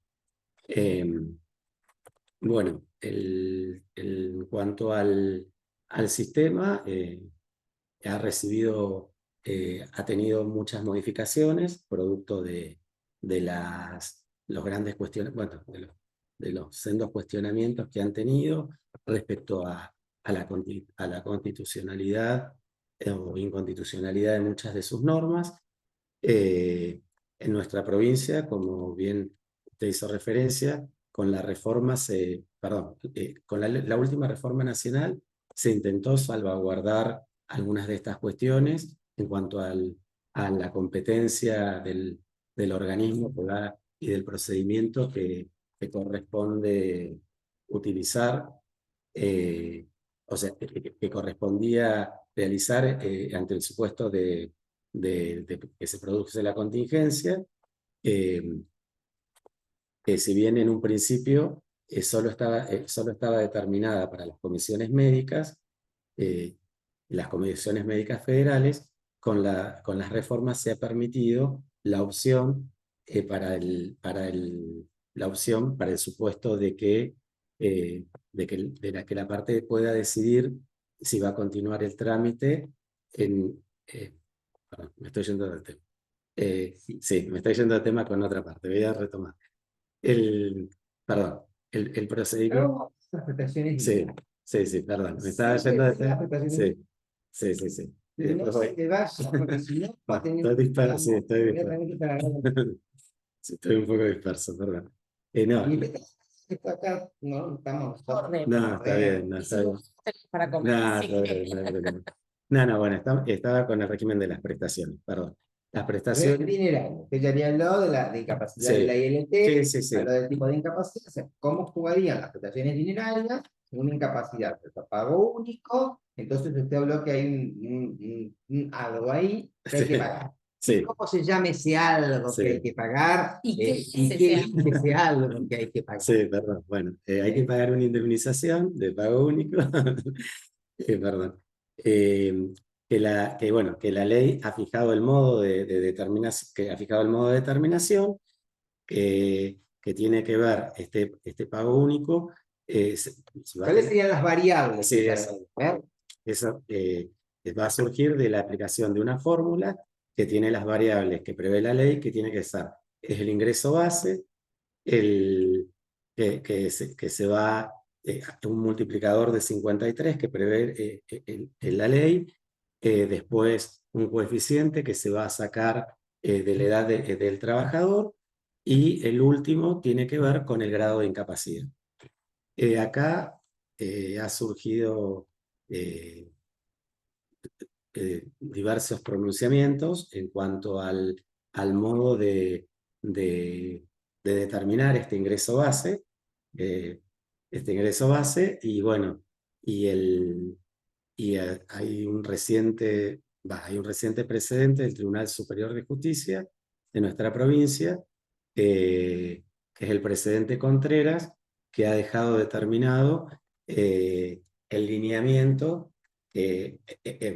Speaker 2: Bueno, en cuanto al sistema, ha tenido muchas modificaciones, producto de los grandes cuestiones, bueno, de los sendos cuestionamientos que han tenido respecto a la constitucionalidad o inconstitucionalidad de muchas de sus normas. En nuestra provincia, como bien usted hizo referencia, con la reforma con la última reforma nacional se intentó salvaguardar algunas de estas cuestiones en cuanto a la competencia del organismo y del procedimiento que corresponde utilizar, o sea, que correspondía realizar ante el supuesto de que se produce la contingencia, que si bien en un principio solo estaba determinada para las comisiones médicas, las comisiones médicas federales, con las reformas se ha permitido la opción para el supuesto de que la parte pueda decidir si va a continuar el trámite perdón, me estoy yendo del tema. Sí, me estoy yendo del tema con otra parte, voy a retomar. Perdón, el procedimiento...
Speaker 4: Las prestaciones
Speaker 2: Sí, sí, perdón, me estaba yendo de tema. Sí.
Speaker 4: No se vaya, porque si no va a tener...
Speaker 2: Estoy disperso, sí, estoy un poco disperso, perdón. No,
Speaker 4: Acá no estamos...
Speaker 2: no, está bien, no, está bien.
Speaker 3: Para
Speaker 2: No,
Speaker 3: comer.
Speaker 2: está bien, no hay problema. No, bueno, estaba con el régimen de las prestaciones, perdón. Las prestaciones...
Speaker 4: Dinerario, que ya había hablado de la incapacidad de la ILT,
Speaker 2: Sí.
Speaker 4: habló del tipo de incapacidad, o sea, cómo jugarían las prestaciones dinerarias en una incapacidad de pago único. Entonces usted habló que hay algo ahí que hay que pagar.
Speaker 2: Sí.
Speaker 4: ¿Cómo se llama ese algo que hay que pagar?
Speaker 3: ¿Y qué
Speaker 4: es ese algo que hay que pagar?
Speaker 2: Sí, perdón. Bueno, hay que pagar una indemnización de pago único. Perdón. Que la ley ha fijado el modo de determinación, que ha fijado el modo de determinación, que tiene que ver este pago único.
Speaker 4: ¿Cuáles serían las variables?
Speaker 2: Sí, eso va a surgir de la aplicación de una fórmula que tiene las variables que prevé la ley, que tiene que ser, es el ingreso base, que se va un multiplicador de 53 que prevé la ley, después un coeficiente que se va a sacar de la edad del trabajador, y el último tiene que ver con el grado de incapacidad. Acá ha surgido diversos pronunciamientos en cuanto al modo de determinar este ingreso base, y bueno, hay un reciente precedente del Tribunal Superior de Justicia de nuestra provincia, que es el precedente Contreras, que ha dejado determinado el lineamiento,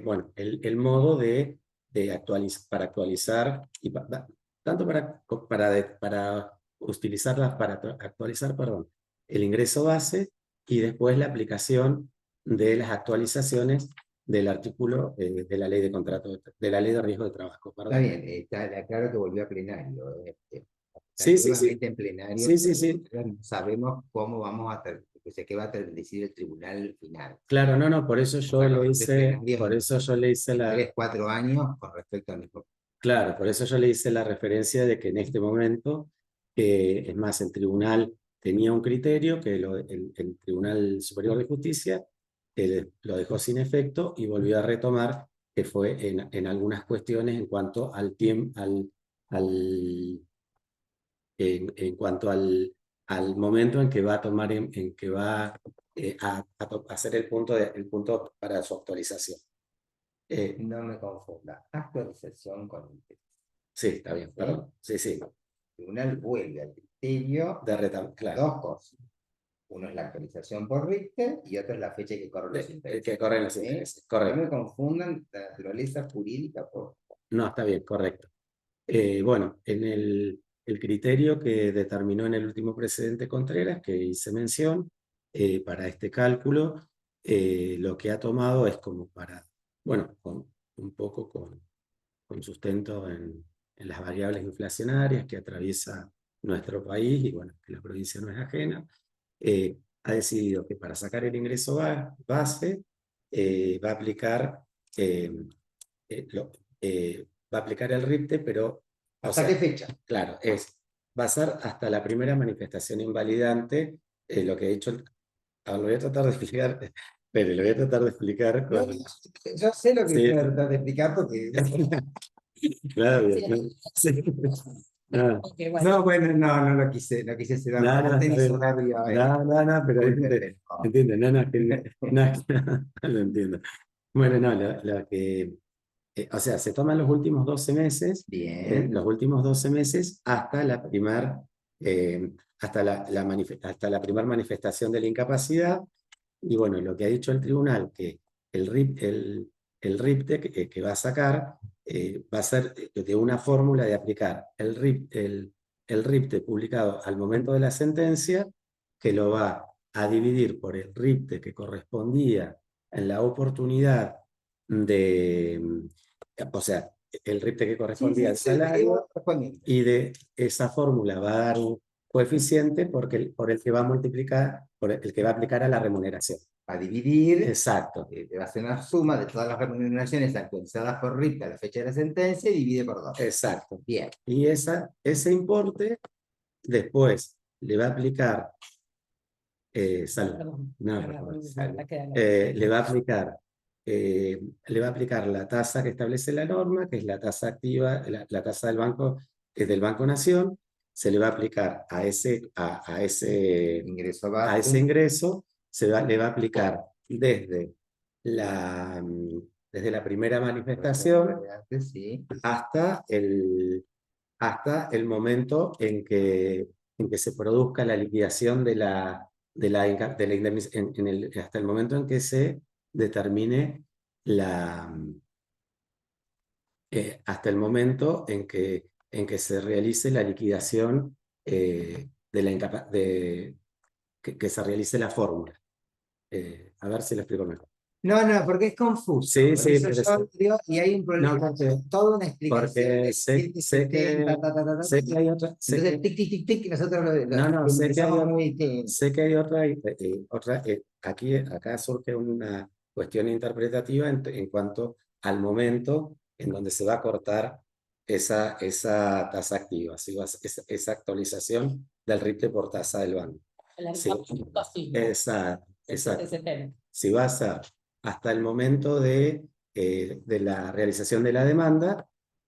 Speaker 2: bueno, el modo para actualizar, y tanto para utilizarlas para actualizar, perdón, el ingreso base, y después la aplicación de las actualizaciones del artículo de la ley de contrato, de la ley de riesgo de trabajo.
Speaker 4: Está
Speaker 2: Perdón.
Speaker 4: bien, está claro que volvió a plenario.
Speaker 2: Sí, sí, sí.
Speaker 4: Nuevamente en plenario.
Speaker 2: Sí, sí, sí.
Speaker 4: No sabemos cómo vamos a hacer, o sea, qué va a decir el tribunal final.
Speaker 2: Claro, no, por eso yo
Speaker 4: Bueno,
Speaker 2: le hice,
Speaker 4: plenario
Speaker 2: por eso yo le hice
Speaker 4: en
Speaker 2: la,
Speaker 4: 3-4 años con respecto a mismo.
Speaker 2: claro, por eso yo le hice la referencia de que en este momento, es más, el tribunal tenía un criterio que el Tribunal Superior de Justicia lo dejó sin efecto y volvió a retomar, que fue en algunas cuestiones en cuanto al tiempo, en cuanto al momento en que va a tomar, en que va a hacer el punto para su actualización.
Speaker 4: No me confunda. Actualización con interés.
Speaker 2: Sí, está bien, perdón. Sí, sí.
Speaker 4: El tribunal vuelve al criterio
Speaker 2: Claro.
Speaker 4: dos cosas. Uno es la actualización por Richter y otro es la fecha que corren los intereses.
Speaker 2: Que corren los intereses, correcto.
Speaker 4: No me confundan la naturaleza jurídica por...
Speaker 2: No, está bien, correcto. Bueno, en el criterio que determinó en el último precedente Contreras, que hice mención, para este cálculo, lo que ha tomado es como para, bueno, un poco con sustento en las variables inflacionarias que atraviesa nuestro país, y bueno, que la provincia no es ajena, ha decidido que para sacar el ingreso base, va a aplicar, va a aplicar el RIPTE, pero...
Speaker 4: ¿Hasta qué fecha?
Speaker 2: Claro, va a ser hasta la primera manifestación invalidante, lo que he dicho. Ahora lo voy a tratar de explicar, pero lo voy a tratar de explicar
Speaker 4: No, yo sé lo que
Speaker 2: Sí.
Speaker 4: voy a tratar de explicar porque...
Speaker 2: Claro,
Speaker 3: Sí.
Speaker 2: bien. Sí. No,
Speaker 3: Porque, bueno,
Speaker 4: No, bueno, no lo quise ser
Speaker 2: no, no,
Speaker 4: tenis
Speaker 2: está bien.
Speaker 4: horario.
Speaker 2: No, pero
Speaker 4: Discúlpenme, no.
Speaker 2: entiende, no lo entiendo. Bueno, no, lo que, o sea, se toman los últimos 12 meses,
Speaker 4: Bien.
Speaker 2: los últimos 12 meses hasta hasta la primer manifestación de la incapacidad, y bueno, lo que ha dicho el tribunal, que el RIPTE que va a sacar, va a ser de una fórmula de aplicar el RIPTE publicado al momento de la sentencia, que lo va a dividir por el RIPTE que correspondía en la oportunidad o sea, el RIPTE que correspondía al salario, y de esa fórmula va a dar un coeficiente por el que va a multiplicar, por el que va a aplicar a la remuneración.
Speaker 4: A dividir,
Speaker 2: Exacto.
Speaker 4: va a ser una suma de todas las remuneraciones actualizadas por Richter a la fecha de la sentencia y divide por 2.
Speaker 2: Exacto.
Speaker 4: Bien.
Speaker 2: Y ese importe después le va a aplicar, salud.
Speaker 3: perdón,
Speaker 2: No,
Speaker 3: perdón,
Speaker 2: por favor,
Speaker 3: me
Speaker 2: salud.
Speaker 3: saqué la-
Speaker 2: Le va a aplicar la tasa que establece la norma, que es la tasa activa, la tasa del Banco Nación. Se le va a aplicar a ese
Speaker 4: Ingreso
Speaker 2: a ese
Speaker 4: base.
Speaker 2: ingreso, le va a aplicar la, desde la primera manifestación
Speaker 4: Sí.
Speaker 2: hasta el momento en que se produzca la liquidación hasta el momento en que se determine hasta el momento en que se realice la liquidación, que se realice la fórmula. A ver si lo explico mejor.
Speaker 4: No, porque es confuso.
Speaker 2: Sí,
Speaker 4: Por
Speaker 2: sí,
Speaker 4: eso
Speaker 2: pero
Speaker 4: yo digo, y hay un problema,
Speaker 2: No, porque-
Speaker 4: toda una explicación.
Speaker 2: porque
Speaker 4: de
Speaker 2: sé que sé que hay otra, sé
Speaker 4: Entonces,
Speaker 2: que-
Speaker 4: tic, tic, tic, tic, y nosotros
Speaker 2: no, sé que hay
Speaker 4: empezamos
Speaker 2: otra,
Speaker 4: muy...
Speaker 2: sé que hay otra, acá surge una cuestión interpretativa en cuanto al momento en donde se va a cortar esa tasa activa, ¿sí? Esa actualización del RIPTE por tasa del banco.
Speaker 3: El
Speaker 2: Sí,
Speaker 3: artículo 5,
Speaker 2: exacto,
Speaker 3: el
Speaker 2: exacto.
Speaker 3: 770.
Speaker 2: Si va a ser hasta el momento de la realización de la demanda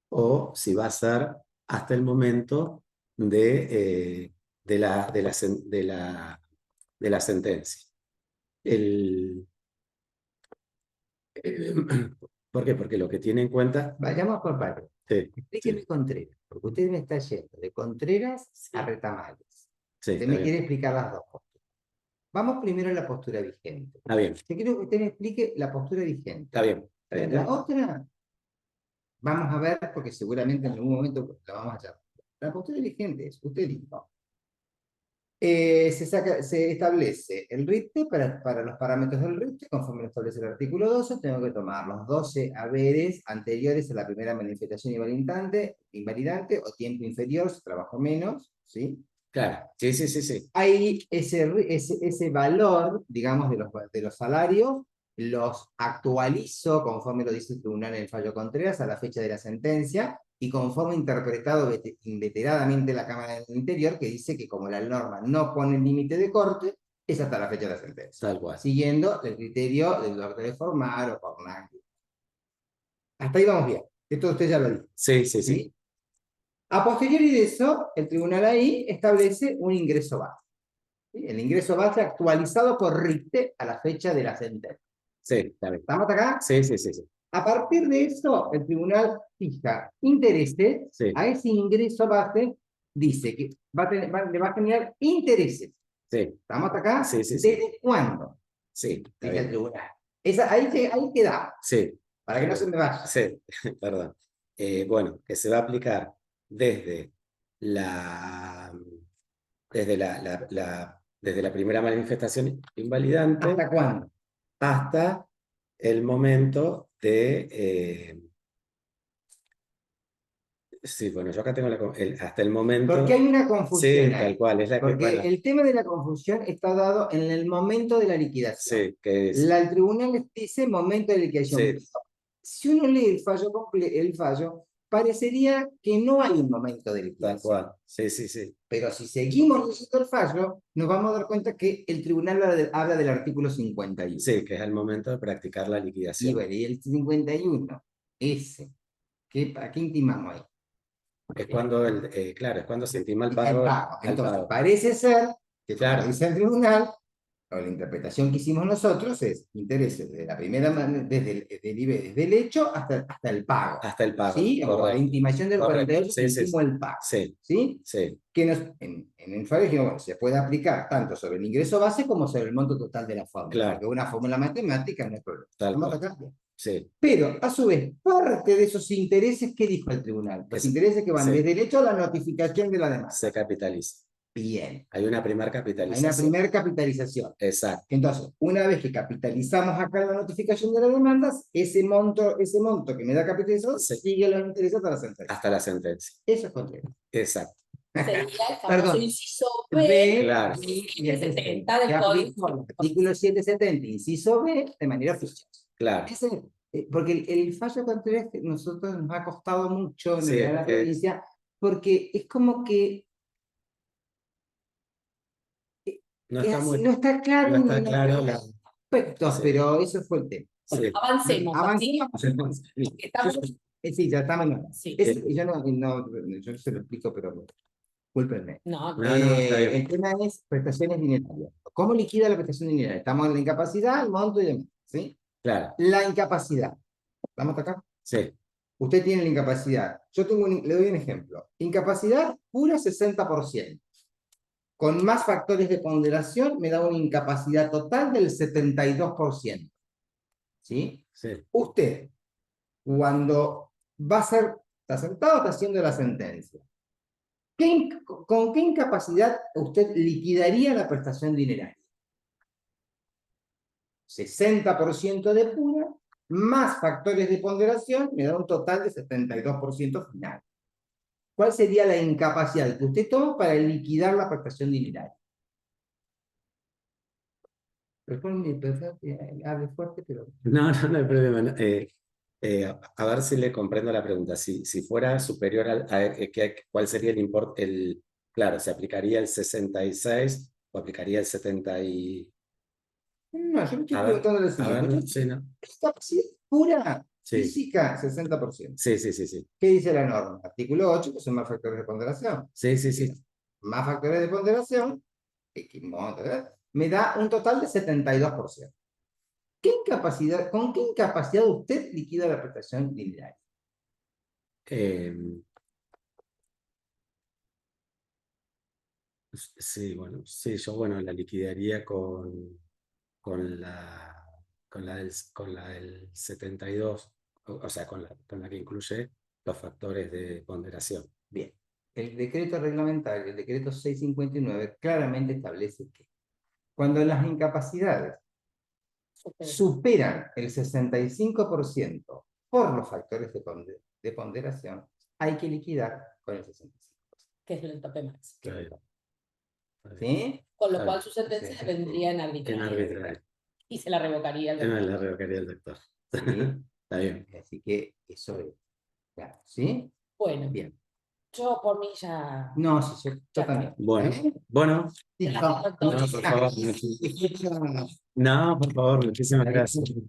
Speaker 2: o si va a ser hasta el momento de la sentencia. El, ¿Por qué? Porque lo que tiene en cuenta...
Speaker 4: Vayamos por partes.
Speaker 2: Sí,
Speaker 4: Explíqueme Contreras, porque usted me está yendo de Contreras a Retamales.
Speaker 2: sí,
Speaker 4: Usted
Speaker 2: está
Speaker 4: me
Speaker 2: bien.
Speaker 4: quiere explicar las dos posturas. Vamos primero a la postura vigente.
Speaker 2: Está bien,
Speaker 4: Yo quiero que usted me explique la postura vigente.
Speaker 2: está bien. Está bien, está
Speaker 4: La
Speaker 2: bien.
Speaker 4: otra, vamos a ver, porque seguramente en algún momento la vamos a echar. La postura vigente es, usted dijo, se establece el RIPTE para los parámetros del RIPTE, conforme lo establece el artículo 12, tengo que tomar los 12 haberes anteriores a la primera manifestación invalidante o tiempo inferior, si trabajo menos, ¿sí?
Speaker 2: Claro, sí, sí, sí, sí.
Speaker 4: Ahí ese valor, digamos, de los salarios, los actualizo conforme lo dice el tribunal en el fallo Contreras a la fecha de la sentencia y conforme interpretado inveteradamente la Cámara del Interior, que dice que como la norma no pone límite de corte, es hasta la fecha de la sentencia,
Speaker 2: Tal cual.
Speaker 4: siguiendo el criterio del doctor de formar o por nada. Hasta ahí vamos bien. Esto usted ya lo dijo.
Speaker 2: Sí, sí, sí.
Speaker 4: ¿Sí? A posteriori de eso, el tribunal ahí establece un ingreso base. ¿Sí? El ingreso base actualizado por RIPTE a la fecha de la sentencia.
Speaker 2: Sí, está bien.
Speaker 4: ¿Estamos acá?
Speaker 2: Sí, sí, sí, sí.
Speaker 4: A partir de eso, el tribunal fija intereses
Speaker 2: Sí,
Speaker 4: a ese ingreso base, dice que le va a generar intereses.
Speaker 2: sí,
Speaker 4: ¿Estamos acá?
Speaker 2: sí, sí, sí.
Speaker 4: ¿Desde cuándo?
Speaker 2: Sí, está
Speaker 4: Dice el
Speaker 2: bien.
Speaker 4: tribunal. Ahí queda,
Speaker 2: Sí,
Speaker 4: para que no se me vaya.
Speaker 2: sí, perdón. Bueno, que se va a aplicar desde la, desde la primera manifestación invalidante
Speaker 4: ¿Hasta cuándo?
Speaker 2: hasta el momento sí, bueno, yo acá tengo hasta el momento...
Speaker 4: Porque hay una
Speaker 2: Sí,
Speaker 4: confusión ahí.
Speaker 2: tal cual, es la que...
Speaker 4: Porque
Speaker 2: Bueno,
Speaker 4: el tema de la confusión está dado en el momento de la liquidación.
Speaker 2: sí, que es...
Speaker 4: El tribunal dice momento de liquidación.
Speaker 2: Sí,
Speaker 4: Si uno lee el fallo, parecería que no hay un momento de
Speaker 2: tal
Speaker 4: liquidación.
Speaker 2: cual. Sí, sí, sí.
Speaker 4: Pero si seguimos leyendo el fallo, nos vamos a dar cuenta que el tribunal habla del artículo 51.
Speaker 2: Sí, que es el momento de practicar la
Speaker 4: Y
Speaker 2: liquidación.
Speaker 4: bueno, y el 51, ese, ¿a qué intimamos ahí?
Speaker 2: Es cuando, claro, es cuando se intima el
Speaker 4: El
Speaker 2: pago.
Speaker 4: pago.
Speaker 2: al
Speaker 4: Entonces,
Speaker 2: pago.
Speaker 4: parece ser que, como
Speaker 2: Claro,
Speaker 4: dice el tribunal, o la interpretación que hicimos nosotros es intereses desde la primera desde el hecho hasta el pago.
Speaker 2: hasta el pago.
Speaker 4: ¿Sí? O la
Speaker 2: Correcto.
Speaker 4: intimación del
Speaker 2: Correcto.
Speaker 4: 48
Speaker 2: Sí,
Speaker 4: que
Speaker 2: sí,
Speaker 4: intimo el pago.
Speaker 2: sí,
Speaker 4: ¿Sí?
Speaker 2: sí,
Speaker 4: Que en el fallo dijimos, bueno, se puede aplicar tanto sobre el ingreso base como sobre el monto total de la fórmula.
Speaker 2: Claro.
Speaker 4: Porque una fórmula matemática no es problema.
Speaker 2: tal
Speaker 4: ¿Estamos
Speaker 2: cual.
Speaker 4: acá?
Speaker 2: Sí,
Speaker 4: Pero, a su vez, parte de esos intereses, ¿qué dijo el tribunal? Los intereses que van
Speaker 2: sí,
Speaker 4: desde el hecho a la notificación de la demanda.
Speaker 2: se capitaliza.
Speaker 4: Bien.
Speaker 2: Hay una primera
Speaker 4: Hay una
Speaker 2: capitalización.
Speaker 4: primera capitalización.
Speaker 2: Exacto,
Speaker 4: Entonces, una vez que capitalizamos acá la notificación de las demandas, ese monto que me da capitalización
Speaker 2: Sí.
Speaker 4: sigue los intereses hasta la sentencia.
Speaker 2: hasta la sentencia.
Speaker 4: Eso es Contreras.
Speaker 2: Exacto.
Speaker 3: Sería el famoso
Speaker 4: Perdón.
Speaker 3: inciso
Speaker 4: B,
Speaker 3: B,
Speaker 2: Claro.
Speaker 4: y
Speaker 3: 770 del
Speaker 4: que
Speaker 3: Código.
Speaker 4: aplicó el artículo 770, inciso B, de manera oficiosa.
Speaker 2: Claro.
Speaker 4: Porque el fallo Contreras que nosotros nos ha costado mucho
Speaker 2: Sí,
Speaker 4: en la provincia, porque es como que
Speaker 2: no está muy...
Speaker 4: no está claro
Speaker 2: no está
Speaker 4: en
Speaker 2: claro
Speaker 4: algunos aspectos,
Speaker 2: sí.
Speaker 4: pero eso fue el tema.
Speaker 2: Sí.
Speaker 3: Avancemos, así.
Speaker 4: Avancemos entonces.
Speaker 3: Estamos-
Speaker 4: Sí, ya estamos en
Speaker 3: Sí.
Speaker 4: yo se lo explico, pero discúlpenme.
Speaker 3: No,
Speaker 2: No, está bien.
Speaker 4: El tema es prestaciones dinerarias. ¿Cómo liquida la prestación dineraria? Estamos en la incapacidad, el monto y demás. ¿Sí?
Speaker 2: Claro,
Speaker 4: La incapacidad. ¿Estamos acá?
Speaker 2: sí,
Speaker 4: Usted tiene la incapacidad. Yo le doy un ejemplo. Incapacidad pura 60%. Con más factores de ponderación me da una incapacidad total del 72%. ¿Sí?
Speaker 2: sí.
Speaker 4: Usted, cuando va a ser, está sentado, está haciendo la sentencia. ¿Con qué incapacidad usted liquidaría la prestación dineraria? 60% de pura, más factores de ponderación, me da un total de 72% final. ¿Cuál sería la incapacidad que usted toma para liquidar la prestación dineritaria? Hable fuerte, pero...
Speaker 2: No, no hay problema. No. A ver si le comprendo la pregunta. Si fuera superior ¿cuál sería el importe? Claro, ¿se aplicaría el 66 o aplicaría el 70 y...?
Speaker 4: No, yo me estoy
Speaker 2: A ver,
Speaker 4: preguntando lo
Speaker 2: a
Speaker 4: siguiente.
Speaker 2: ver, sí, ¿no?
Speaker 4: Capacidad pura
Speaker 2: Sí.
Speaker 4: física, 60%.
Speaker 2: Sí.
Speaker 4: ¿Qué dice la norma? Artículo 8, que son más factores de ponderación.
Speaker 2: Sí.
Speaker 4: Más factores de ponderación, X monto, ¿verdad? Me da un total de 72%. ¿Con qué incapacidad usted liquida la prestación dineritaria?
Speaker 2: Sí, bueno, sí, yo la liquidaría con la del 72, o sea, con la que incluye los factores de ponderación.
Speaker 4: Bien, el decreto reglamentario, el decreto 659, claramente establece que cuando las incapacidades superan el 65% por los factores de ponderación, hay que liquidar con el 65%.
Speaker 3: Que es el tope máximo.
Speaker 2: Está bien.
Speaker 4: ¿Sí?
Speaker 3: Con lo
Speaker 2: Está
Speaker 3: cual
Speaker 2: bien.
Speaker 3: su sentencia
Speaker 4: Sí.
Speaker 3: vendría en
Speaker 2: En
Speaker 3: arbitrario.
Speaker 2: arbitrario.
Speaker 3: Y se la revocaría el
Speaker 2: No,
Speaker 3: doctor.
Speaker 2: la revocaría el doctor.
Speaker 4: ¿Sí?
Speaker 2: Está bien.
Speaker 4: Así que eso es. Claro, ¿sí?
Speaker 3: Bueno,
Speaker 4: Bien.
Speaker 3: yo por mí ya...
Speaker 4: No, sí, yo
Speaker 3: Ya
Speaker 4: también.
Speaker 2: Bueno,
Speaker 4: Sí,
Speaker 3: Gracias, doctor.
Speaker 2: no, por favor, no, por favor, muchísimas gracias.